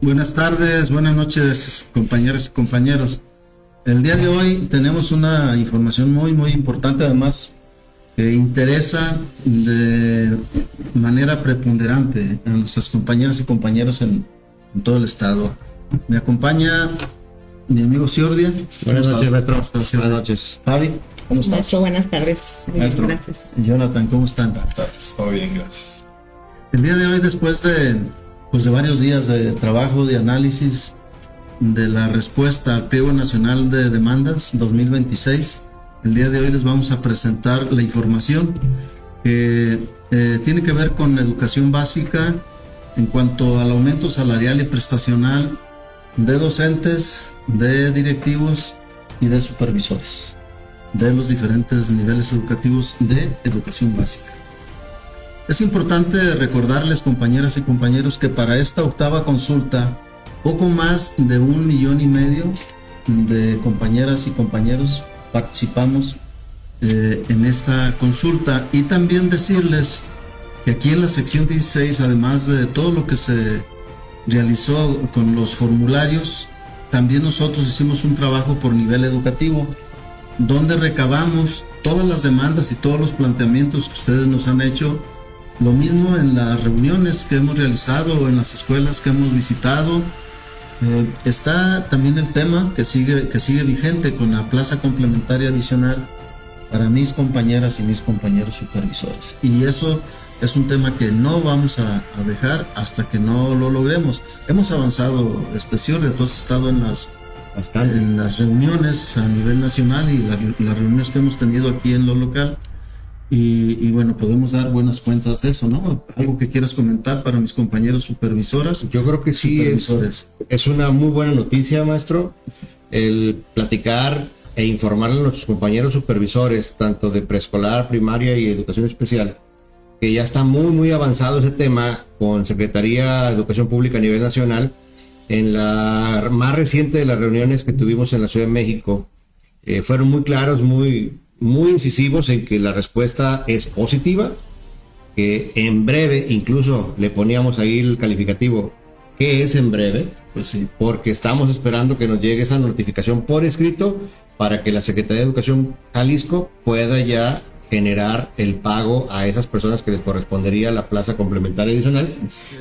Buenas tardes, buenas noches, compañeras y compañeros. El día de hoy tenemos una información muy importante, además, que interesa de manera preponderante a nuestras compañeras y compañeros en todo el estado. Me acompaña mi amigo Ciordia. Buenas noches, maestro. ¿Cómo estás, Ciordia? Buenas noches. Fabi, ¿cómo estás? Maestro, buenas tardes. Muy bien, Maestro. gracias. Jonathan, ¿cómo están? Buenas tardes, todo bien, gracias. El día de hoy, después de varios días de trabajo, de análisis de la respuesta al Pliego Nacional de Demandas 2026, el día de hoy les vamos a presentar la información que tiene que ver con educación básica en cuanto al aumento salarial y prestacional de docentes, de directivos y de supervisores de los diferentes niveles educativos de educación básica. Es importante recordarles, compañeras y compañeros, que para esta octava consulta, poco más de 1,5 millones de compañeras y compañeros participamos en esta consulta. Y también decirles que aquí en la sección 16, además de todo lo que se realizó con los formularios, también nosotros hicimos un trabajo por nivel educativo, donde recabamos todas las demandas y todos los planteamientos que ustedes nos han hecho. Lo mismo en las reuniones que hemos realizado, en las escuelas que hemos visitado. Está también el tema que sigue vigente con la plaza complementaria adicional para mis compañeras y mis compañeros supervisores. Y eso es un tema que no vamos a dejar hasta que no lo logremos. Hemos avanzado, Ciordia, tú has estado en las reuniones a nivel nacional y las reuniones que hemos tenido aquí en lo local. Y bueno, podemos dar buenas cuentas de eso, ¿no? ¿Algo que quieras comentar para mis compañeros supervisoras? Yo creo que sí, es una muy buena noticia, maestro, el platicar e informarle a nuestros compañeros supervisores, tanto de preescolar, primaria y educación especial, que ya está muy avanzado ese tema con Secretaría de Educación Pública a nivel nacional. En la más reciente de las reuniones que tuvimos en la Ciudad de México, fueron muy claros, muy incisivos en que la respuesta es positiva, que en breve, incluso le poníamos ahí el calificativo, ¿qué es en breve? Pues sí. Porque estamos esperando que nos llegue esa notificación por escrito para que la Secretaría de Educación Jalisco pueda ya generar el pago a esas personas que les correspondería la plaza complementaria adicional.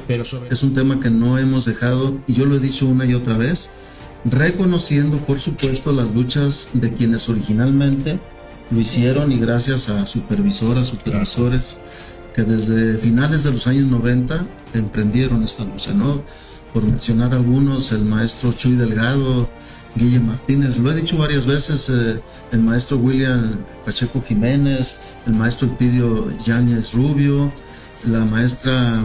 Pero es un tema que no hemos dejado, y yo lo he dicho una y otra vez, reconociendo por supuesto las luchas de quienes originalmente lo hicieron, y gracias a supervisoras, supervisores que desde finales de los años 90 emprendieron esta lucha, ¿no? Por mencionar algunos, el maestro Chuy Delgado, Guille Martínez, lo he dicho varias veces, el maestro William Pacheco Jiménez, el maestro Elpidio Yáñez Rubio, la maestra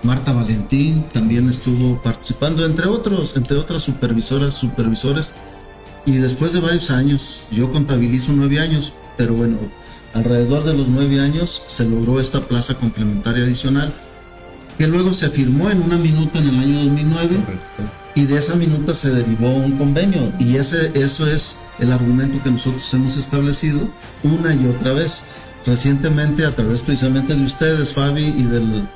Marta Valentín también estuvo participando, entre otras supervisores. Y después de varios años, yo contabilizo 9 años, pero bueno, alrededor de los 9 años se logró esta plaza complementaria adicional, que luego se firmó en una minuta en el año 2009. Correcto. Y de esa minuta se derivó un convenio, y eso es el argumento que nosotros hemos establecido una y otra vez. Recientemente, a través precisamente de ustedes, Fabi, y del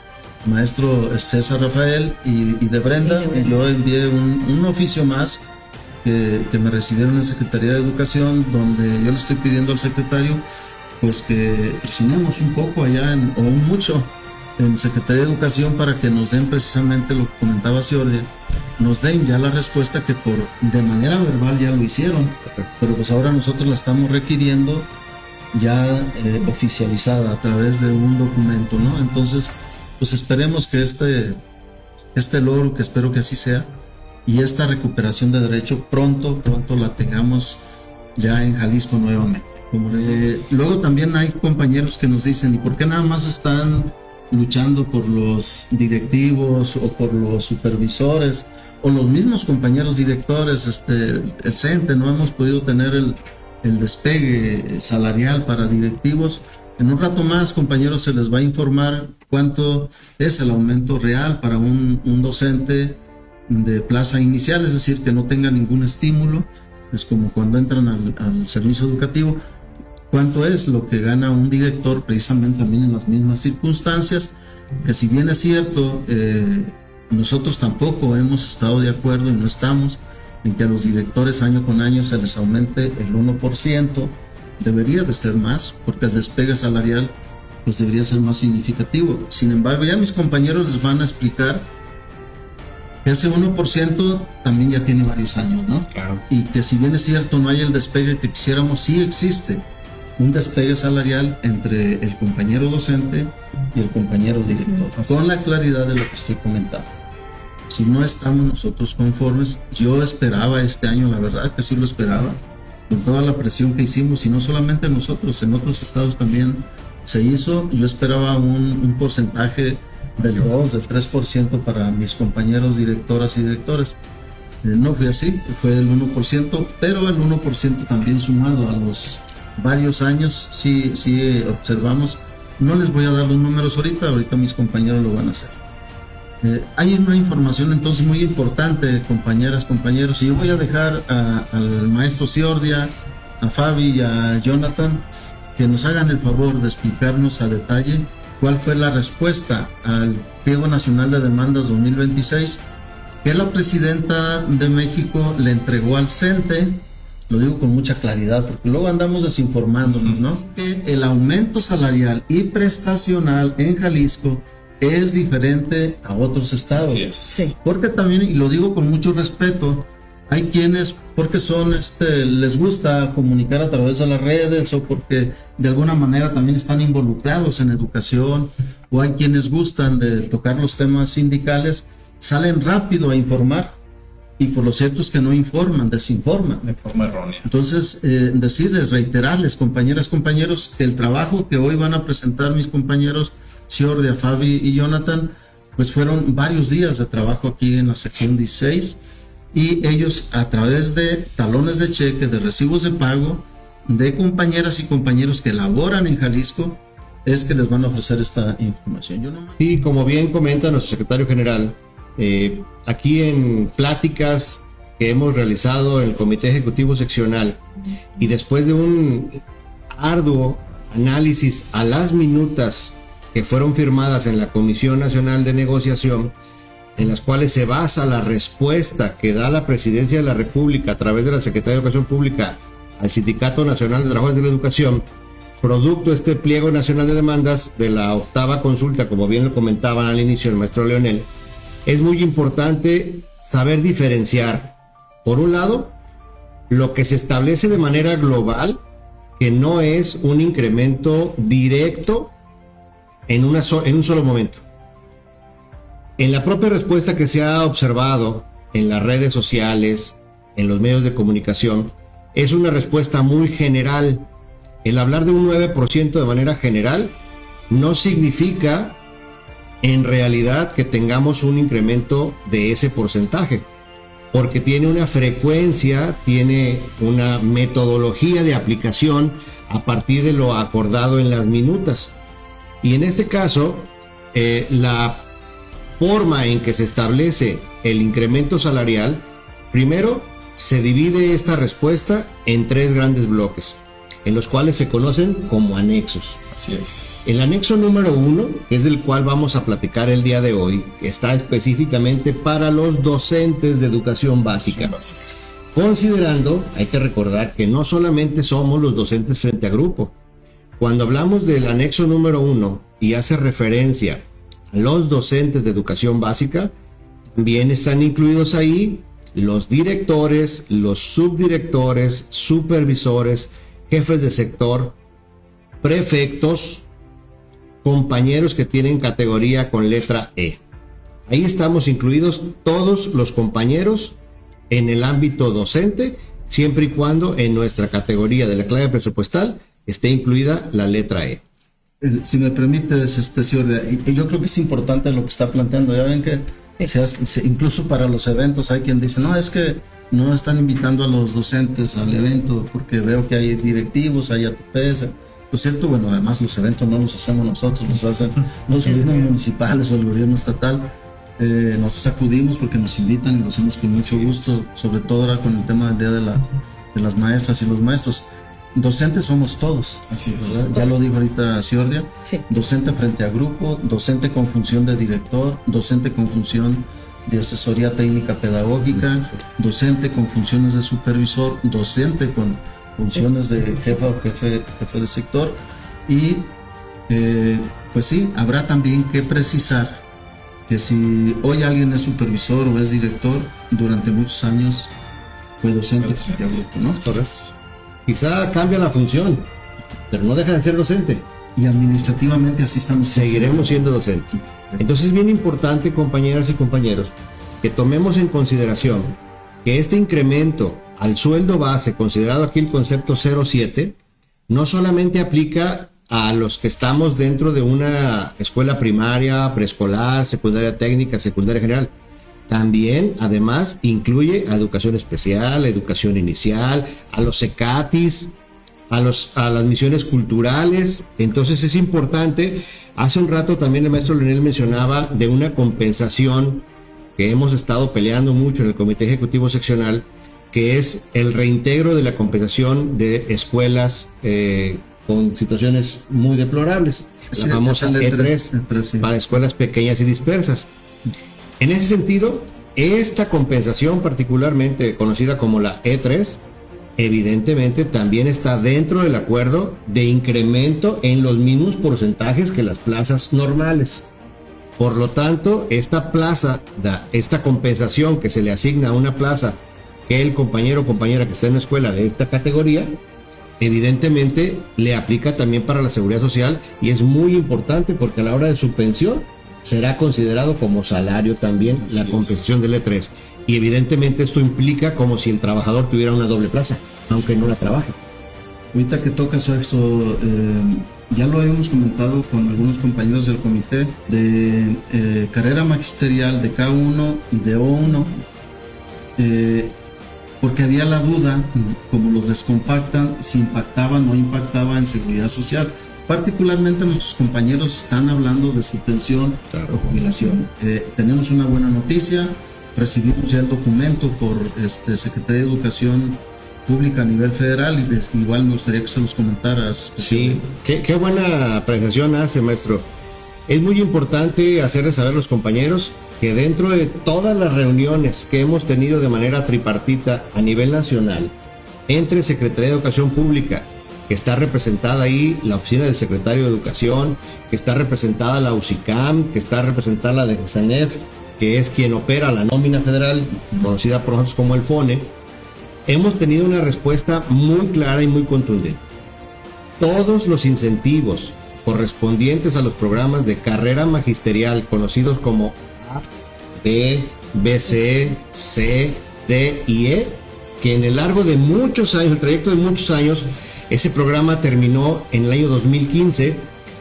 maestro César Rafael y de Brenda, yo envié un oficio más que me recibieron en Secretaría de Educación, donde yo le estoy pidiendo al secretario pues que presionemos un poco allá o mucho en Secretaría de Educación para que nos den precisamente lo que comentaba Ciordia, nos den ya la respuesta que de manera verbal ya lo hicieron, pero pues ahora nosotros la estamos requiriendo ya oficializada a través de un documento, ¿no? Entonces pues esperemos que este logro, que espero que así sea, y esta recuperación de derecho pronto la tengamos ya en Jalisco nuevamente. Luego también hay compañeros que nos dicen, ¿y por qué nada más están luchando por los directivos o por los supervisores o los mismos compañeros directores? El CENTE, no hemos podido tener el despegue salarial para directivos. En un rato más, compañeros, se les va a informar cuánto es el aumento real para un docente de plaza inicial, es decir, que no tenga ningún estímulo. Es como cuando entran al servicio educativo, cuánto es lo que gana un director precisamente también en las mismas circunstancias, que si bien es cierto, nosotros tampoco hemos estado de acuerdo y no estamos en que a los directores año con año se les aumente el 1%. Debería de ser más, porque el despegue salarial pues debería ser más significativo. Sin embargo, ya mis compañeros les van a explicar que ese 1% también ya tiene varios años, ¿no? Claro. Y que si bien es cierto no hay el despegue que quisiéramos, sí existe un despegue salarial entre el compañero docente y el compañero director, con la claridad de lo que estoy comentando. Si no estamos nosotros conformes, yo esperaba este año, la verdad que sí lo esperaba, con toda la presión que hicimos, y no solamente nosotros, en otros estados también se hizo. Yo esperaba un porcentaje del 2, del 3% para mis compañeros directoras y directores. No fue así, fue el 1%, pero el 1% también sumado a los varios años, sí observamos. No les voy a dar los números ahorita mis compañeros lo van a hacer. Hay una información entonces muy importante, compañeras, compañeros, y yo voy a dejar al maestro Ciordia, a Fabi y a Jonathan que nos hagan el favor de explicarnos a detalle cuál fue la respuesta al Pliego Nacional de Demandas 2026 que la presidenta de México le entregó al CENTE. Lo digo con mucha claridad porque luego andamos desinformándonos, ¿no? Que el aumento salarial y prestacional en Jalisco es diferente a otros estados. Yes. Sí. Porque también, y lo digo con mucho respeto, hay quienes, porque les gusta comunicar a través de las redes o porque de alguna manera también están involucrados en educación, o hay quienes gustan de tocar los temas sindicales, salen rápido a informar, y por lo cierto es que no informan, desinforman. De forma errónea. Entonces, decirles, reiterarles, compañeras, compañeros, que el trabajo que hoy van a presentar mis compañeros Ciordia, Fabi y Jonathan, pues fueron varios días de trabajo aquí en la sección 16, y ellos a través de talones de cheque, de recibos de pago, de compañeras y compañeros que laboran en Jalisco, es que les van a ofrecer esta información. Sí, como bien comenta nuestro secretario general, aquí en pláticas que hemos realizado en el Comité Ejecutivo Seccional y después de un arduo análisis a las minutas que fueron firmadas en la Comisión Nacional de Negociación, en las cuales se basa la respuesta que da la Presidencia de la República a través de la Secretaría de Educación Pública al Sindicato Nacional de Trabajadores de la Educación, producto de este Pliego Nacional de Demandas de la 8ª consulta, como bien lo comentaban al inicio el maestro Leonel. Es muy importante saber diferenciar, por un lado, lo que se establece de manera global, que no es un incremento directo en un solo momento. En la propia respuesta que se ha observado en las redes sociales, en los medios de comunicación, es una respuesta muy general. El hablar de un 9% de manera general no significa en realidad que tengamos un incremento de ese porcentaje, porque tiene una frecuencia, tiene una metodología de aplicación a partir de lo acordado en las minutas. Y en este caso, la forma en que se establece el incremento salarial, primero se divide esta respuesta en 3 grandes bloques, en los cuales se conocen como anexos. Así es. El anexo número 1, que es del cual vamos a platicar el día de hoy, está específicamente para los docentes de educación básica. Considerando, hay que recordar que no solamente somos los docentes frente a grupo. Cuando hablamos del anexo número 1 y hace referencia a los docentes de educación básica, también están incluidos ahí los directores, los subdirectores, supervisores, jefes de sector, prefectos, compañeros que tienen categoría con letra E. Ahí estamos incluidos todos los compañeros en el ámbito docente, siempre y cuando en nuestra categoría de la clave presupuestal esté incluida la letra E. Si me permites, Ciordia, y yo creo que es importante lo que está planteando. Ya ven que incluso para los eventos hay quien dice, no, es que no están invitando a los docentes al evento porque veo que hay directivos, hay ATPs. Por cierto, bueno, además los eventos no los hacemos nosotros, los hacen los gobiernos municipales o el gobierno estatal. Nosotros acudimos porque nos invitan y lo hacemos con mucho gusto, sobre todo ahora con el tema del Día de las Maestras y los Maestros. docentes somos todos. Así es. ¿Verdad? Ya lo dijo ahorita Ciordia. Sí. Docente frente a grupo, docente con función de director, docente con función de asesoría técnica pedagógica, docente con funciones de supervisor, docente con funciones de jefa o jefe de sector. Y pues sí, habrá también que precisar que si hoy alguien es supervisor o es director, durante muchos años fue docente frente a grupo, ¿no? Quizá cambia la función, pero no deja de ser docente. Y administrativamente así estamos. Seguiremos siendo docentes. Entonces es bien importante, compañeras y compañeros, que tomemos en consideración que este incremento al sueldo base, considerado aquí el concepto 07, no solamente aplica a los que estamos dentro de una escuela primaria, preescolar, secundaria técnica, secundaria general. También, además, incluye a educación especial, a educación inicial, a los ECATIS, a las misiones culturales. Entonces es importante. Hace un rato también el maestro Leonel mencionaba de una compensación que hemos estado peleando mucho en el Comité Ejecutivo Seccional, que es el reintegro de la compensación de escuelas con situaciones muy deplorables, Sí, la famosa es el E3, sí. para escuelas pequeñas y dispersas. En ese sentido, esta compensación particularmente conocida como la E3, evidentemente también está dentro del acuerdo de incremento en los mismos porcentajes que las plazas normales. Por lo tanto, esta compensación que se le asigna a una plaza que el compañero o compañera que está en una escuela de esta categoría, evidentemente le aplica también para la seguridad social, y es muy importante porque a la hora de su pensión será considerado como salario también la compensación del E3. Y evidentemente esto implica como si el trabajador tuviera una doble plaza, aunque no la trabaje. Ahorita que tocas eso, ya lo habíamos comentado con algunos compañeros del comité de carrera magisterial de K1 y de O1, porque había la duda, como los descompactan, si impactaba o no impactaba en seguridad social. Particularmente nuestros compañeros están hablando de su pensión o jubilación. Tenemos una buena noticia, recibimos ya el documento por Secretaría de Educación Pública a nivel federal, y igual me gustaría que se los comentaras. Sí, qué buena apreciación hace, maestro. Es muy importante hacerles saber a los compañeros que dentro de todas las reuniones que hemos tenido de manera tripartita a nivel nacional entre Secretaría de Educación Pública, que está representada ahí la oficina del secretario de Educación, que está representada la UCICAM, que está representada la de SANEF, que es quien opera la nómina federal, conocida por nosotros como el FONE, hemos tenido una respuesta muy clara y muy contundente. Todos los incentivos correspondientes a los programas de carrera magisterial conocidos como A, B, BC, C, D y E, que en el largo de muchos años, el trayecto de muchos años, ese programa terminó en el año 2015,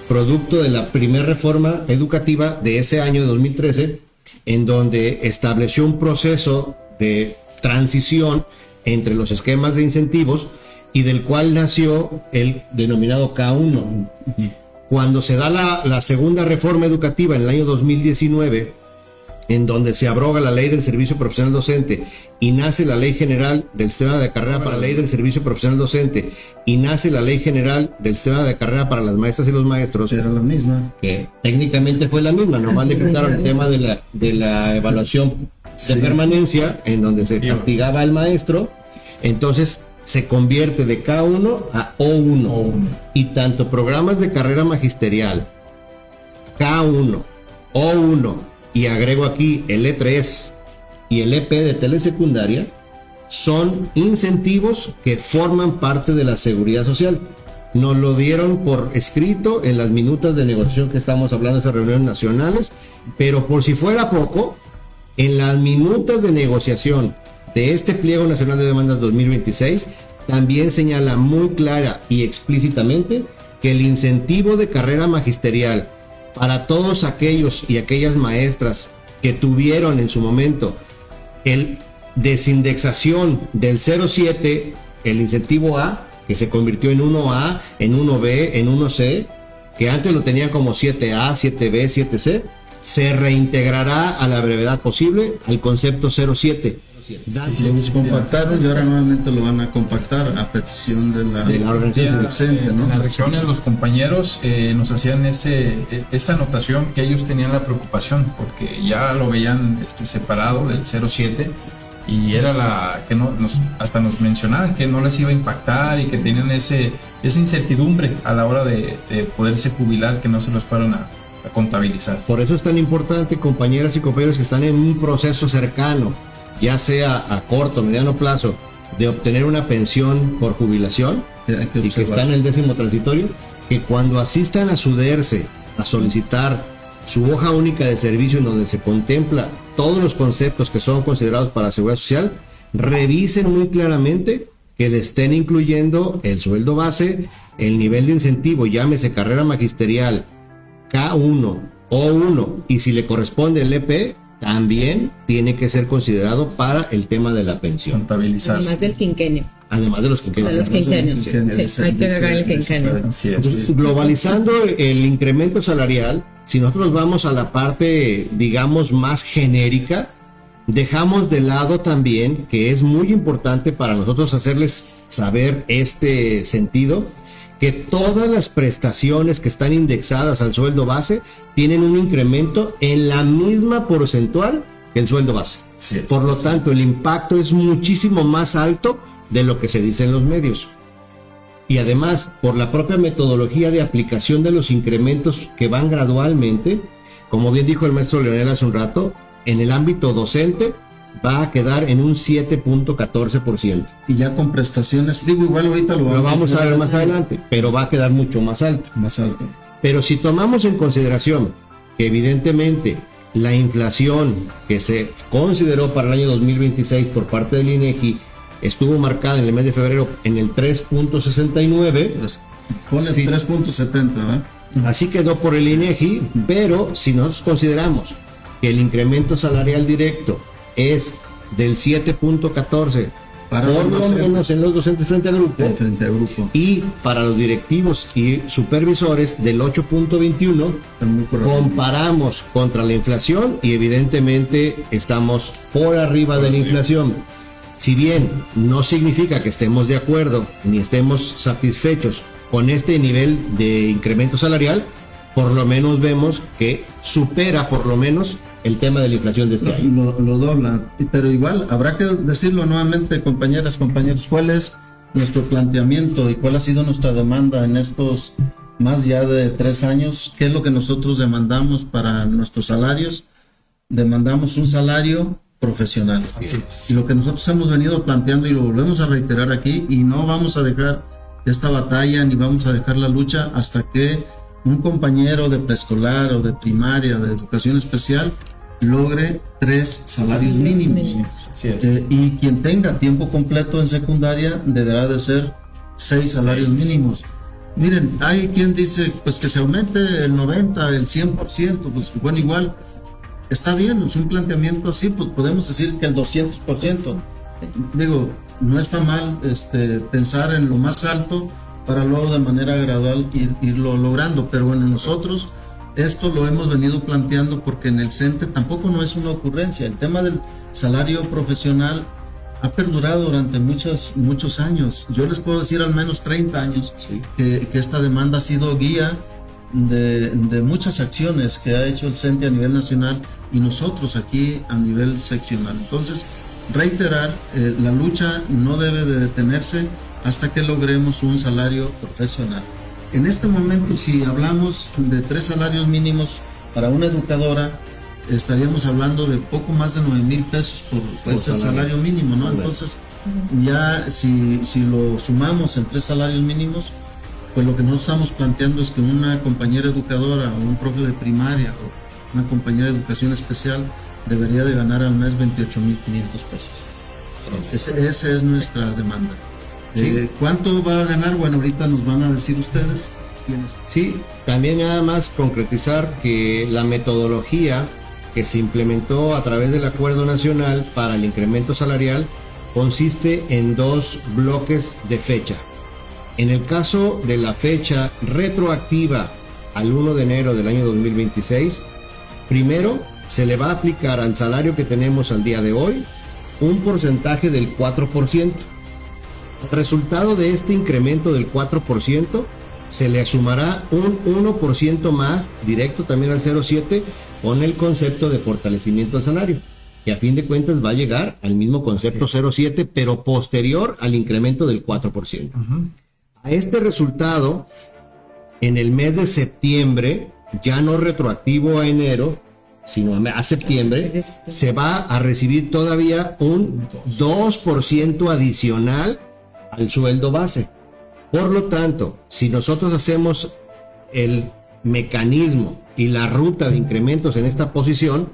producto de la primera reforma educativa de ese año de 2013, en donde estableció un proceso de transición entre los esquemas de incentivos y del cual nació el denominado K1. Cuando se da la segunda reforma educativa en el año 2019, en donde se abroga la ley del servicio profesional docente y nace la ley general del sistema de carrera para la ley del servicio profesional docente y nace la ley general del sistema de carrera para las maestras y los maestros, Era la misma. que técnicamente fue la misma, nomás le quitaron el tema de la evaluación de permanencia, en donde se castigaba al maestro. Entonces se convierte de K1 a O1. Y tanto programas de carrera magisterial, K1, O1, y agrego aquí el E3 y el EP de telesecundaria, son incentivos que forman parte de la seguridad social. Nos lo dieron por escrito en las minutas de negociación que estamos hablando de esas reuniones nacionales, pero por si fuera poco, en las minutas de negociación de este Pliego Nacional de Demandas 2026 también señala muy clara y explícitamente que el incentivo de carrera magisterial para todos aquellos y aquellas maestras que tuvieron en su momento el desindexación del 07, el incentivo A, que se convirtió en 1A, en 1B, en 1C, que antes lo tenían como 7A, 7B, 7C, se reintegrará a la brevedad posible al concepto 07. Lo descompactaron y ahora nuevamente lo van a compactar a petición de la organización del CENTE, ¿no? En las regiones los compañeros nos hacían esa anotación que ellos tenían la preocupación porque ya lo veían separado del 07 y era la que hasta nos mencionaban que no les iba a impactar y que tenían esa incertidumbre a la hora de poderse jubilar, que no se los fueron a contabilizar. Por eso es tan importante, compañeras y compañeros que están en un proceso cercano, ya sea a corto o mediano plazo, de obtener una pensión por jubilación y que están en el 10º transitorio, que cuando asistan a su DERCE a solicitar su hoja única de servicio en donde se contempla todos los conceptos que son considerados para la seguridad social, revisen muy claramente que le estén incluyendo el sueldo base, el nivel de incentivo, llámese carrera magisterial, K1, O1, y si le corresponde el EP, también tiene que ser considerado para el tema de la pensión. Contabilizarse. Además del quinquenio. Además de los quinquenios. De los quinquenios. Sí, hay que agregar el quinquenio. Entonces, globalizando el incremento salarial, si nosotros vamos a la parte, digamos, más genérica, dejamos de lado también, que es muy importante para nosotros hacerles saber este sentido, que todas las prestaciones que están indexadas al sueldo base tienen un incremento en la misma porcentual que el sueldo base. Sí, por lo tanto, el impacto es muchísimo más alto de lo que se dice en los medios. Y además, por la propia metodología de aplicación de los incrementos que van gradualmente, como bien dijo el maestro Leonel hace un rato, en el ámbito docente va a quedar en un 7.14%. Y ya con prestaciones, digo, igual ahorita lo vamos a ver más adelante, pero va a quedar mucho más alto. Más alto. Pero si tomamos en consideración que evidentemente la inflación que se consideró para el año 2026 por parte del INEGI estuvo marcada en el mes de febrero en el 3.69. Pone 3.70, ¿verdad? Así quedó por el INEGI, pero si nosotros consideramos que el incremento salarial directo es del 7.14 por lo menos en los docentes frente al grupo, y para los directivos y supervisores del 8.21, comparamos contra la inflación y evidentemente estamos por arriba de la inflación. Si bien no significa que estemos de acuerdo ni estemos satisfechos con este nivel de incremento salarial, por lo menos vemos que supera por lo menos el tema de la inflación de este año. Lo dobla, pero igual habrá que decirlo nuevamente, compañeras, compañeros, cuál es nuestro planteamiento y cuál ha sido nuestra demanda en estos más ya de 3 años. ¿Qué es lo que nosotros demandamos para nuestros salarios? Demandamos un salario profesional. Así es. Y lo que nosotros hemos venido planteando y lo volvemos a reiterar aquí, y no vamos a dejar esta batalla ni vamos a dejar la lucha hasta que un compañero de preescolar o de primaria, de educación especial, logre 3 salarios mínimos. Así es. Y quien tenga tiempo completo en secundaria deberá de ser 6 salarios mínimos. Miren, hay quien dice pues que se aumente el 90, el 100%, pues bueno, igual está bien, es un planteamiento así, pues podemos decir que el 200%. Digo, no está mal pensar en lo más alto para luego de manera gradual irlo logrando, pero bueno, nosotros esto lo hemos venido planteando porque en el CENTE tampoco no es una ocurrencia. El tema del salario profesional ha perdurado durante muchos años. Yo les puedo decir al menos 30 años que esta demanda ha sido guía de muchas acciones que ha hecho el CENTE a nivel nacional y nosotros aquí a nivel seccional. Entonces, reiterar, la lucha no debe de detenerse hasta que logremos un salario profesional. En este momento, si hablamos de 3 salarios mínimos para una educadora, estaríamos hablando de poco más de 9,000 pesos por el salario mínimo, ¿no? Entonces, ya si lo sumamos en 3 salarios mínimos, pues lo que nosotros estamos planteando es que una compañera educadora o un profe de primaria o una compañera de educación especial debería de ganar al mes 28,500 pesos. Esa es nuestra demanda. ¿Cuánto va a ganar? Bueno, ahorita nos van a decir ustedes. Sí, también nada más concretizar que la metodología que se implementó a través del Acuerdo Nacional para el incremento salarial consiste en 2 bloques de fecha. En el caso de la fecha retroactiva al 1 de enero del año 2026, primero se le va a aplicar al salario que tenemos al día de hoy un porcentaje del 4%. El resultado de este incremento del 4% se le sumará un 1% más directo también al 0.7 con el concepto de fortalecimiento del salario, que a fin de cuentas va a llegar al mismo concepto 0.7, pero posterior al incremento del 4%. A este resultado, en el mes de septiembre, ya no retroactivo a enero, sino a septiembre, se va a recibir todavía un 2% adicional al sueldo base. Por lo tanto, si nosotros hacemos el mecanismo y la ruta de incrementos en esta posición,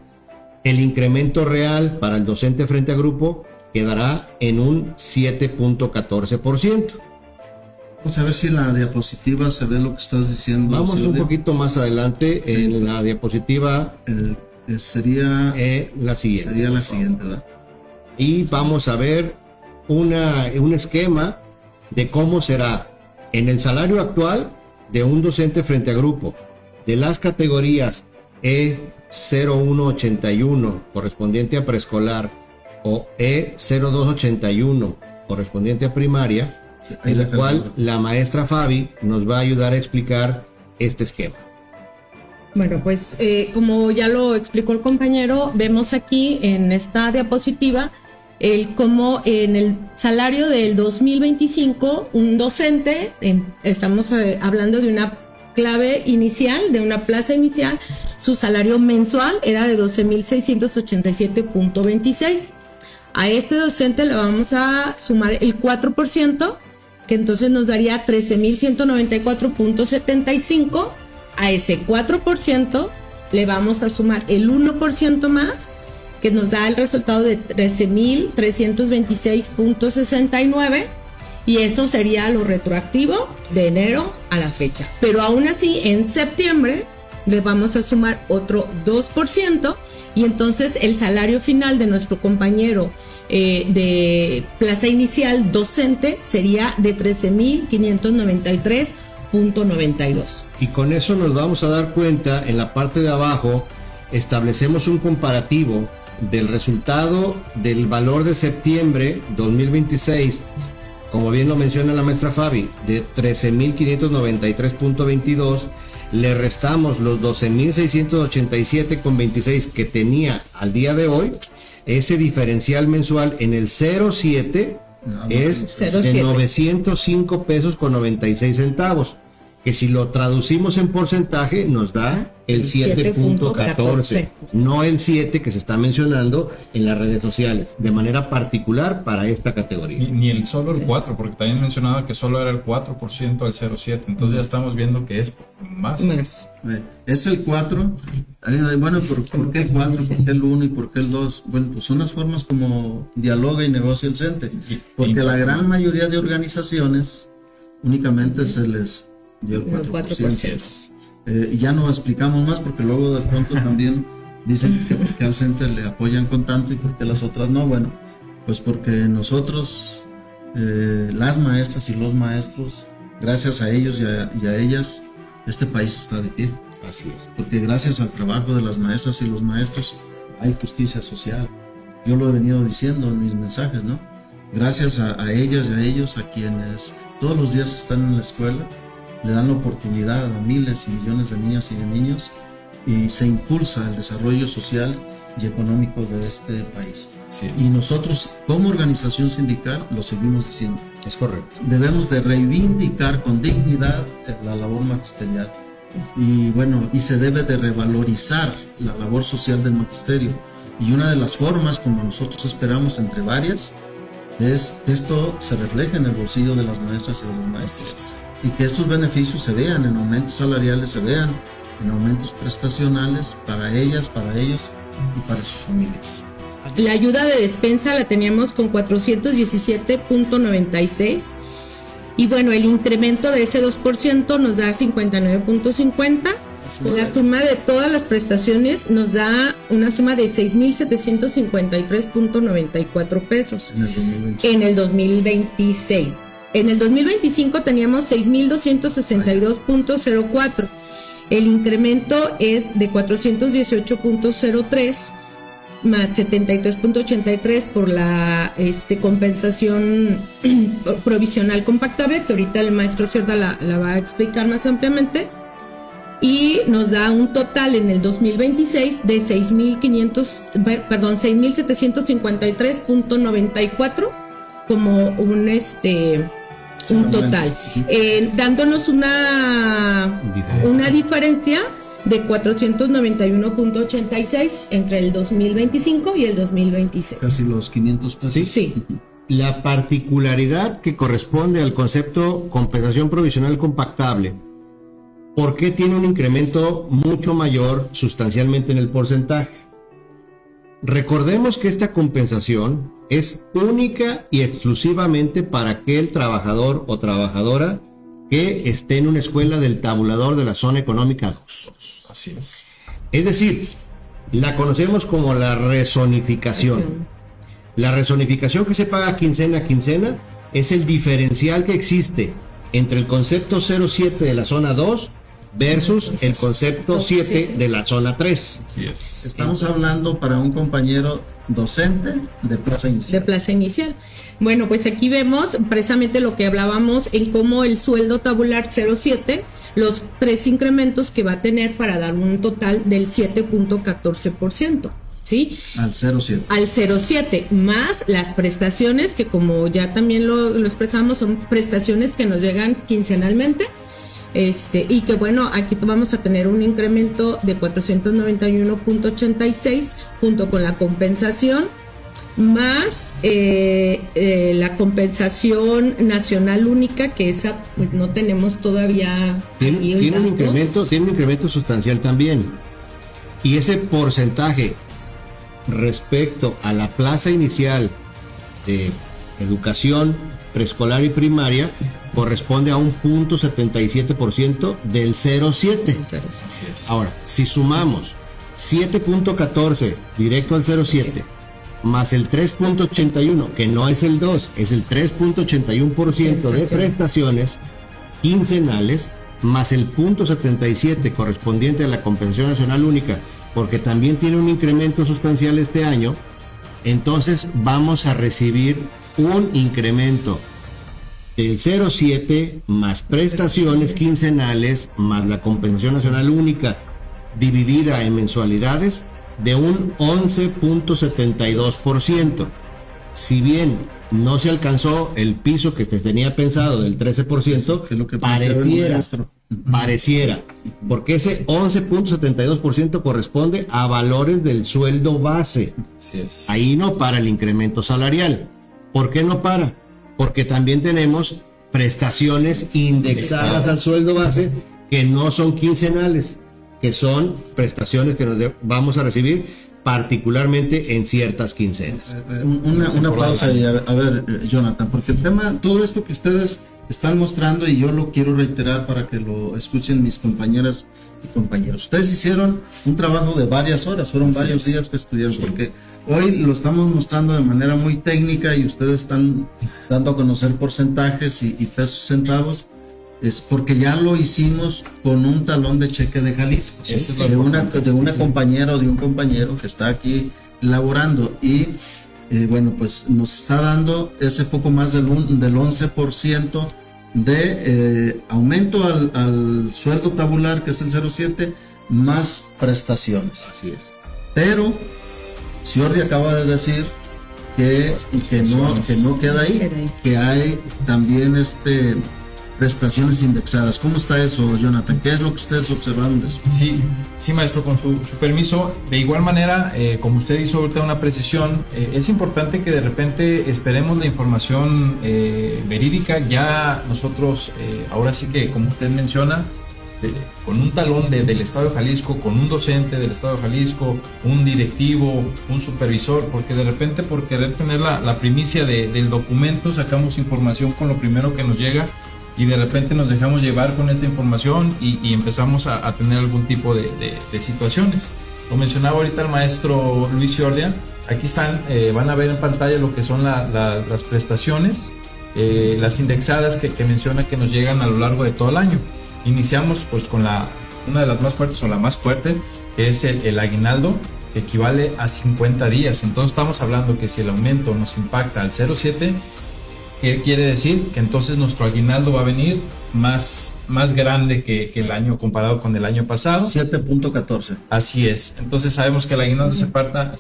el incremento real para el docente frente a grupo quedará en un 7.14%. Vamos a ver si en la diapositiva se ve lo que estás diciendo. Vamos Silvia. un poquito más adelante en la diapositiva. Sería la siguiente. Sería la siguiente, ¿verdad? Y vamos a ver un esquema de cómo será en el salario actual de un docente frente a grupo de las categorías E0181 correspondiente a preescolar o E0281 correspondiente a primaria, en la cual la maestra Fabi nos va a ayudar a explicar este esquema. Bueno, pues como ya lo explicó el compañero, vemos aquí en esta diapositiva cómo en el salario del 2025 un docente, estamos hablando de una clave inicial, de una plaza inicial, su salario mensual era de 12,687.26. A este docente le vamos a sumar el 4%, que entonces nos daría 13,194.75. A ese 4% le vamos a sumar el 1% más, que nos da el resultado de 13,326.69, y eso sería lo retroactivo de enero a la fecha. Pero aún así, en septiembre le vamos a sumar otro 2%, y entonces el salario final de nuestro compañero de plaza inicial docente sería de 13,593.92. Y con eso nos vamos a dar cuenta, en la parte de abajo establecemos un comparativo del resultado del valor de septiembre 2026, como bien lo menciona la maestra Fabi, de 13,593.22, le restamos los 12,687.26 que tenía al día de hoy. Ese diferencial mensual en el 0.7 es de 905 pesos con 96 centavos, que si lo traducimos en porcentaje nos da el 7.14, no el 7 que se está mencionando en las redes sociales, de manera particular para esta categoría. Ni el solo el 4, porque también mencionaba que solo era el 4% al 0.7, entonces ya estamos viendo que es más. Es el 4, bueno, ¿por qué el 4? ¿Por qué el 1 y por qué el 2? Bueno, pues son las formas como dialoga y negocia el CENTE, porque la gran mayoría de organizaciones únicamente se les dio el 4%. Y ya no explicamos más porque luego de pronto también dicen que por qué al CENTE le apoyan con tanto y por qué las otras no. Bueno, pues porque nosotros, las maestras y los maestros, gracias a ellos y a ellas, este país está de pie. Así es. Porque gracias al trabajo de las maestras y los maestros hay justicia social. Yo lo he venido diciendo en mis mensajes, ¿no? Gracias a ellas y a ellos, a quienes todos los días están en la escuela, le dan la oportunidad a miles y millones de niñas y de niños, y se impulsa el desarrollo social y económico de este país. Sí, y nosotros como organización sindical lo seguimos diciendo. Es correcto. Debemos de reivindicar con dignidad la labor magisterial, y bueno, y se debe de revalorizar la labor social del magisterio, y una de las formas como nosotros esperamos, entre varias, es que esto se refleje en el bolsillo de las maestras y de los maestros, y que estos beneficios se vean en aumentos salariales, se vean en aumentos prestacionales para ellas, para ellos y para sus familias. La ayuda de despensa la teníamos con 417.96, y bueno, el incremento de ese 2% nos da 59.50. La suma de todas las prestaciones nos da una suma de 6,753.94 pesos en el 2026. En el 2025 teníamos 6,262.04. El incremento es de 418.03, más 73.83 por la compensación provisional compactable, que ahorita el maestro Ciorda la va a explicar más ampliamente, y nos da un total en el 2026 de 6.753.94 como un total, dándonos una diferencia de 491.86 entre el 2025 y el 2026. Casi los 500 pesos. Sí. La particularidad que corresponde al concepto compensación provisional compactable, ¿por qué tiene un incremento mucho mayor sustancialmente en el porcentaje? Recordemos que esta compensación es única y exclusivamente para aquel trabajador o trabajadora que esté en una escuela del tabulador de la zona económica 2. Así es. Es decir, la conocemos como la rezonificación. La rezonificación que se paga quincena a quincena es el diferencial que existe entre el concepto 07 de la zona 2 versus el concepto 7 de la zona 3. Así es. Estamos hablando para un compañero docente de plaza inicial. De plaza inicial. Bueno, pues aquí vemos precisamente lo que hablábamos en cómo el sueldo tabular 07, los 3 incrementos que va a tener para dar un total del 7.14%. ¿Sí? Al 07. Al 07, más las prestaciones que, como ya también lo expresamos, son prestaciones que nos llegan quincenalmente. Y que bueno, aquí vamos a tener un incremento de 491.86 junto con la compensación, más la compensación nacional única, que esa pues no tenemos todavía. Tiene un incremento sustancial también. Y ese porcentaje respecto a la plaza inicial de educación preescolar y primaria corresponde a un 0.77% del 07. Así es. Ahora, si sumamos 7.14 directo al 07 más el 3.81, que no es el 2, es el 3.81% de prestaciones quincenales, más el 0.77 correspondiente a la compensación nacional única, porque también tiene un incremento sustancial este año, entonces vamos a recibir un incremento del 0.7 más prestaciones quincenales más la compensación nacional única dividida en mensualidades de un 11.72%. Si bien no se alcanzó el piso que se tenía pensado del 13%, que es lo que pareciera, porque ese 11.72% corresponde a valores del sueldo base. Así es. Ahí no para el incremento salarial. ¿Por qué no para? Porque también tenemos prestaciones indexadas al sueldo base que no son quincenales, que son prestaciones que nos vamos a recibir particularmente en ciertas quincenas. Una pausa y a ver, Jonathan, porque el tema, todo esto que ustedes están mostrando, y yo lo quiero reiterar para que lo escuchen mis compañeras y compañeros. Ustedes hicieron un trabajo de varias horas, fueron varios días que estudiaron, porque hoy lo estamos mostrando de manera muy técnica y ustedes están dando a conocer porcentajes y pesos centavos. Es porque ya lo hicimos con un talón de cheque de Jalisco, de una compañera o de un compañero que está aquí laborando, y bueno, pues nos está dando ese poco más del 11% de aumento al sueldo tabular, que es el 07, más prestaciones. Así es. Pero Ciordi acaba de decir que no queda ahí, que hay también prestaciones indexadas. ¿Cómo está eso, Jonathan? ¿Qué es lo que ustedes observaron de eso? Sí, maestro, con su permiso. De igual manera, como usted hizo ahorita una precisión, es importante que de repente esperemos la información verídica. Ya nosotros, ahora sí que, como usted menciona, con un talón del Estado de Jalisco, con un docente del Estado de Jalisco, un directivo, un supervisor, porque de repente por querer tener la primicia del documento, sacamos información con lo primero que nos llega, y de repente nos dejamos llevar con esta información y empezamos a tener algún tipo de situaciones. Lo mencionaba ahorita el maestro Luis Ciordia. Aquí están, van a ver en pantalla lo que son las prestaciones, las indexadas que menciona que nos llegan a lo largo de todo el año. Iniciamos pues con una de las más fuertes, o la más fuerte, que es el aguinaldo, que equivale a 50 días. Entonces estamos hablando que si el aumento nos impacta al 0,7, ¿qué quiere decir? Que entonces nuestro aguinaldo va a venir más grande que el año comparado con el año pasado. 7.14. Así es. Entonces sabemos que el aguinaldo se paga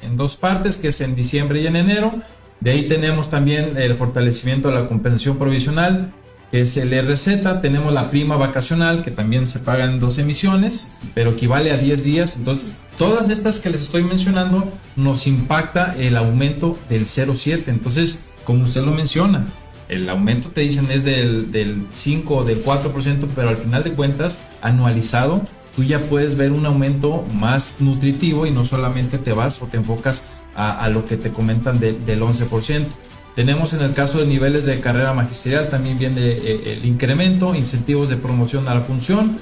en dos partes, que es en diciembre y en enero. De ahí tenemos también el fortalecimiento de la compensación provisional, que es el RZ. Tenemos la prima vacacional, que también se paga en 2 emisiones, pero equivale a 10 días. Entonces, todas estas que les estoy mencionando nos impacta el aumento del 0,7. Entonces, como usted lo menciona, el aumento te dicen es del 5 o del 4%, pero al final de cuentas, anualizado, tú ya puedes ver un aumento más nutritivo y no solamente te vas o te enfocas a lo que te comentan del 11%. Tenemos en el caso de niveles de carrera magisterial también viene el incremento, incentivos de promoción a la función,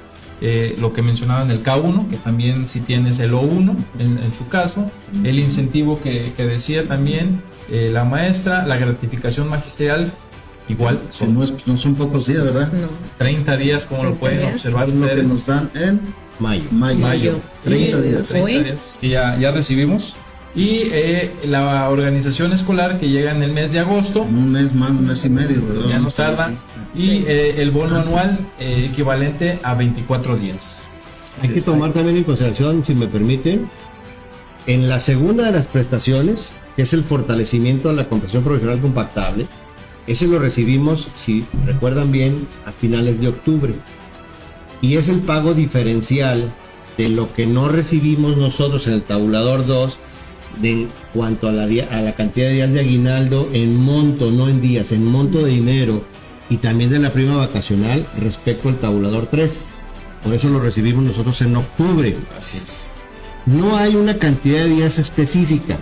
lo que mencionaba en el K1, que también si tienes el O1 en su caso, el incentivo que decía también la maestra, la gratificación magisterial, igual No son pocos días, ¿verdad? No. 30 días, como lo pueden observar Es lo que ustedes. nos dan en Mayo. 30 días. 30 días que ya recibimos. Y la organización escolar que llega en el mes de agosto, Un mes más, un mes y medio, ¿verdad? ya nos tarda. Y el bono anual equivalente a 24 días. Hay que tomar también en consideración, si me permiten, en la segunda de las prestaciones, que es el fortalecimiento de la compensación provisional compactable. Ese lo recibimos, si recuerdan bien, a finales de octubre. Y es el pago diferencial de lo que no recibimos nosotros en el tabulador 2 en cuanto a la cantidad de días de aguinaldo en monto, no en días, en monto de dinero, y también de la prima vacacional respecto al tabulador 3. Por eso lo recibimos nosotros en octubre. Así es. No hay una cantidad de días específica,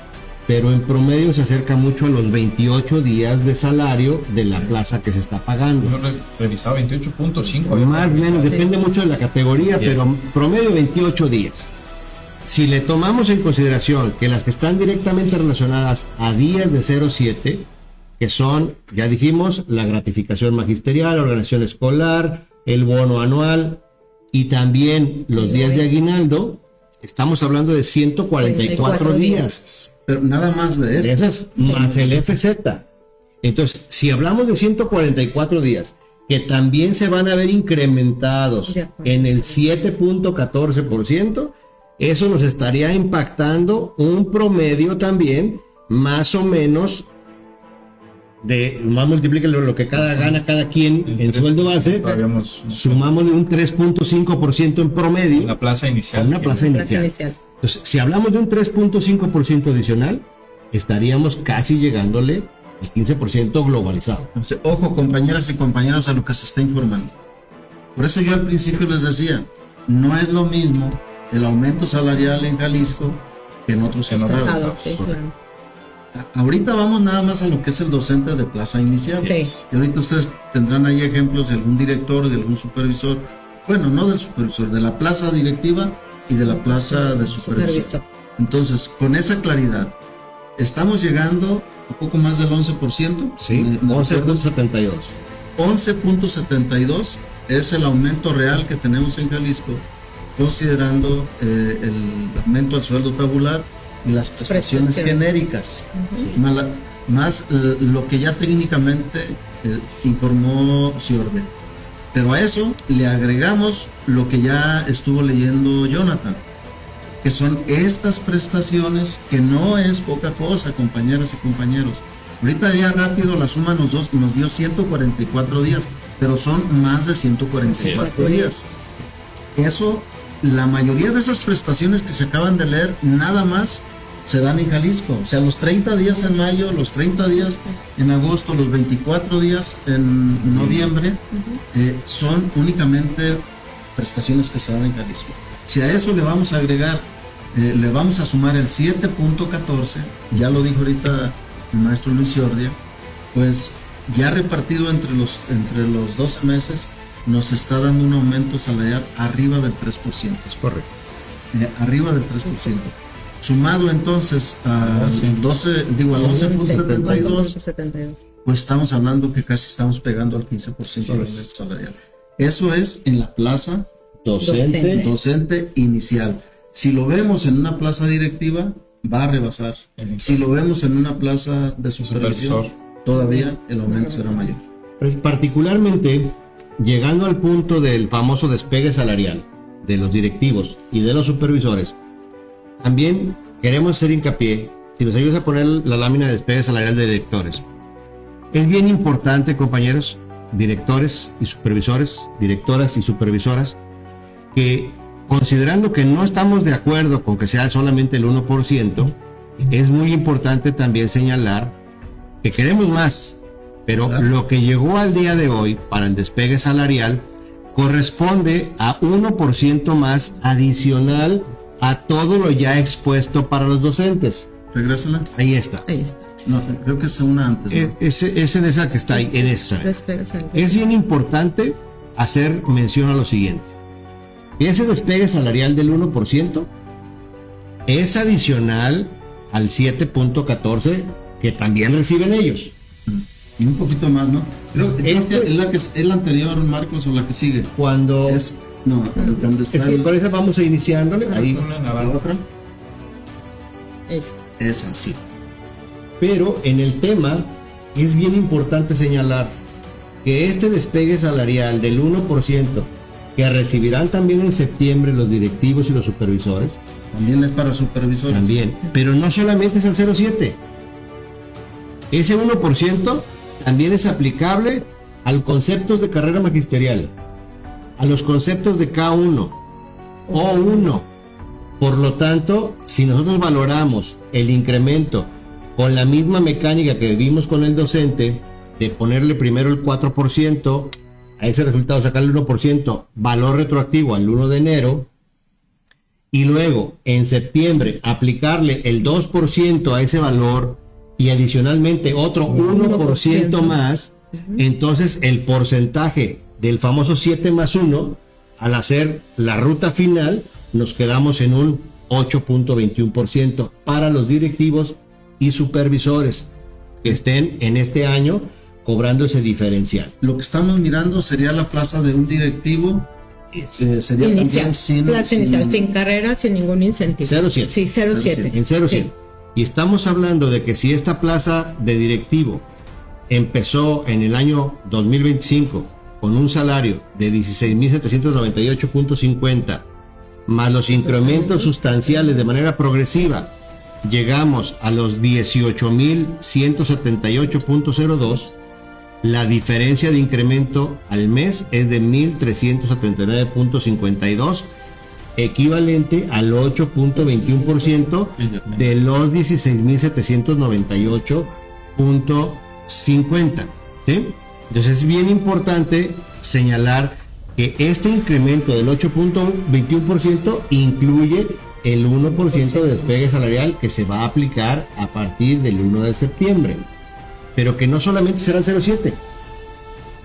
pero en promedio se acerca mucho a los 28 días de salario de la plaza que se está pagando. Yo revisaba 28.5. Más o menos, depende mucho de la categoría, Bien. pero promedio 28 días. Si le tomamos en consideración que las que están directamente relacionadas a días de 0,7, que son, ya dijimos, la gratificación magisterial, la organización escolar, el bono anual y también los días de aguinaldo, estamos hablando de 144 días. Pero nada más de esto. Esas más el FZ. Entonces, si hablamos de 144 días, que también se van a ver incrementados De acuerdo. en el 7.14%, eso nos estaría impactando un promedio también más o menos de, más multiplica lo que gana cada quien en sueldo base, sumámosle un 3.5% en promedio la plaza inicial. a una plaza inicial. Entonces, si hablamos de un 3.5% adicional, estaríamos casi llegándole al 15% globalizado. Entonces, ojo, compañeras y compañeros, a lo que se está informando. Por eso yo al principio les decía, no es lo mismo el aumento salarial en Jalisco que en otros estados. Sí, claro. Ahorita vamos nada más a lo que es el docente de plaza inicial. Sí. Y ahorita ustedes tendrán ahí ejemplos de algún director, de algún supervisor. Bueno, no del supervisor, de la plaza directiva y de la plaza de supervisor. Entonces, con esa claridad, estamos llegando a poco más del 11%. Sí, 11.72. 11.72 es el aumento real que tenemos en Jalisco, considerando el aumento al sueldo tabular y las prestaciones genéricas, más lo que ya técnicamente informó Ciorde. Pero a eso le agregamos lo que ya estuvo leyendo Jonathan, que son estas prestaciones, que no es poca cosa, compañeras y compañeros. Ahorita ya rápido la suma nos dio 144 días, pero son más de 144 días. Eso, la mayoría de esas prestaciones que se acaban de leer, nada más se dan en Jalisco. O sea, los 30 días en mayo, los 30 días en agosto, los 24 días en noviembre, son únicamente prestaciones que se dan en Jalisco. Si a eso le vamos a agregar, le vamos a sumar el 7.14, ya lo dijo ahorita el maestro Luis Ciordia, pues ya repartido entre los 12 meses, nos está dando un aumento salarial arriba del 3%. Es correcto. Arriba del 3%. Sumado entonces al 11.72, pues estamos hablando que casi estamos pegando al 15% del aumento salarial. Eso es en la plaza docente inicial. Si lo vemos en una plaza directiva, va a rebasar. Si lo vemos en una plaza de supervisor, todavía el aumento será mayor. Pues particularmente, llegando al punto del famoso despegue salarial de los directivos y de los supervisores, también queremos hacer hincapié, si nos ayudas a poner la lámina de despegue salarial de directores. Es bien importante, compañeros, directores y supervisores, directoras y supervisoras, que considerando que no estamos de acuerdo con que sea solamente el 1%, es muy importante también señalar que queremos más, pero lo que llegó al día de hoy para el despegue salarial corresponde a 1% más adicional a todo lo ya expuesto para los docentes. Regrésala. Ahí está. Ahí está. No, creo que es una antes, ¿no? Es en esa que está ahí, en esa. Es bien importante hacer mención a lo siguiente. Ese despegue salarial del 1% es adicional al 7.14 que también reciben ellos. Y un poquito más, ¿no? Creo que es la anterior, Marcos, o la que sigue. Cuando ¿dónde está? es que por eso vamos a iniciándole ahí. La otra. Esa. Sí. Pero en el tema es bien importante señalar que este despegue salarial del 1% que recibirán también en septiembre los directivos y los supervisores. También es para supervisores. También, pero no solamente es al 0.7. Ese 1% también es aplicable a los conceptos de carrera magisterial, a los conceptos de K1, O1. Por lo tanto, si nosotros valoramos el incremento con la misma mecánica que vimos con el docente, de ponerle primero el 4%, a ese resultado sacarle el 1%, valor retroactivo al 1 de enero, y luego en septiembre aplicarle el 2% a ese valor y adicionalmente otro 1% más, entonces el porcentaje del famoso 7 más 1, al hacer la ruta final, nos quedamos en un 8.21% para los directivos y supervisores que estén en este año cobrando ese diferencial. Lo que estamos mirando sería la plaza de un directivo, sería Inicial, también plaza inicial, sin carrera, sin ningún incentivo. 0.7. Sí, 0.7. En 0.7. Sí. Y estamos hablando de que si esta plaza de directivo empezó en el año 2025 con un salario de 16.798.50 más los incrementos sustanciales de manera progresiva, llegamos a los 18.178.02, la diferencia de incremento al mes es de 1.379.52, equivalente al 8.21% de los 16.798.50. ¿Sí? Entonces es bien importante señalar que este incremento del 8.21% incluye el 1% de despegue salarial que se va a aplicar a partir del 1 de septiembre, pero que no solamente serán 0.7.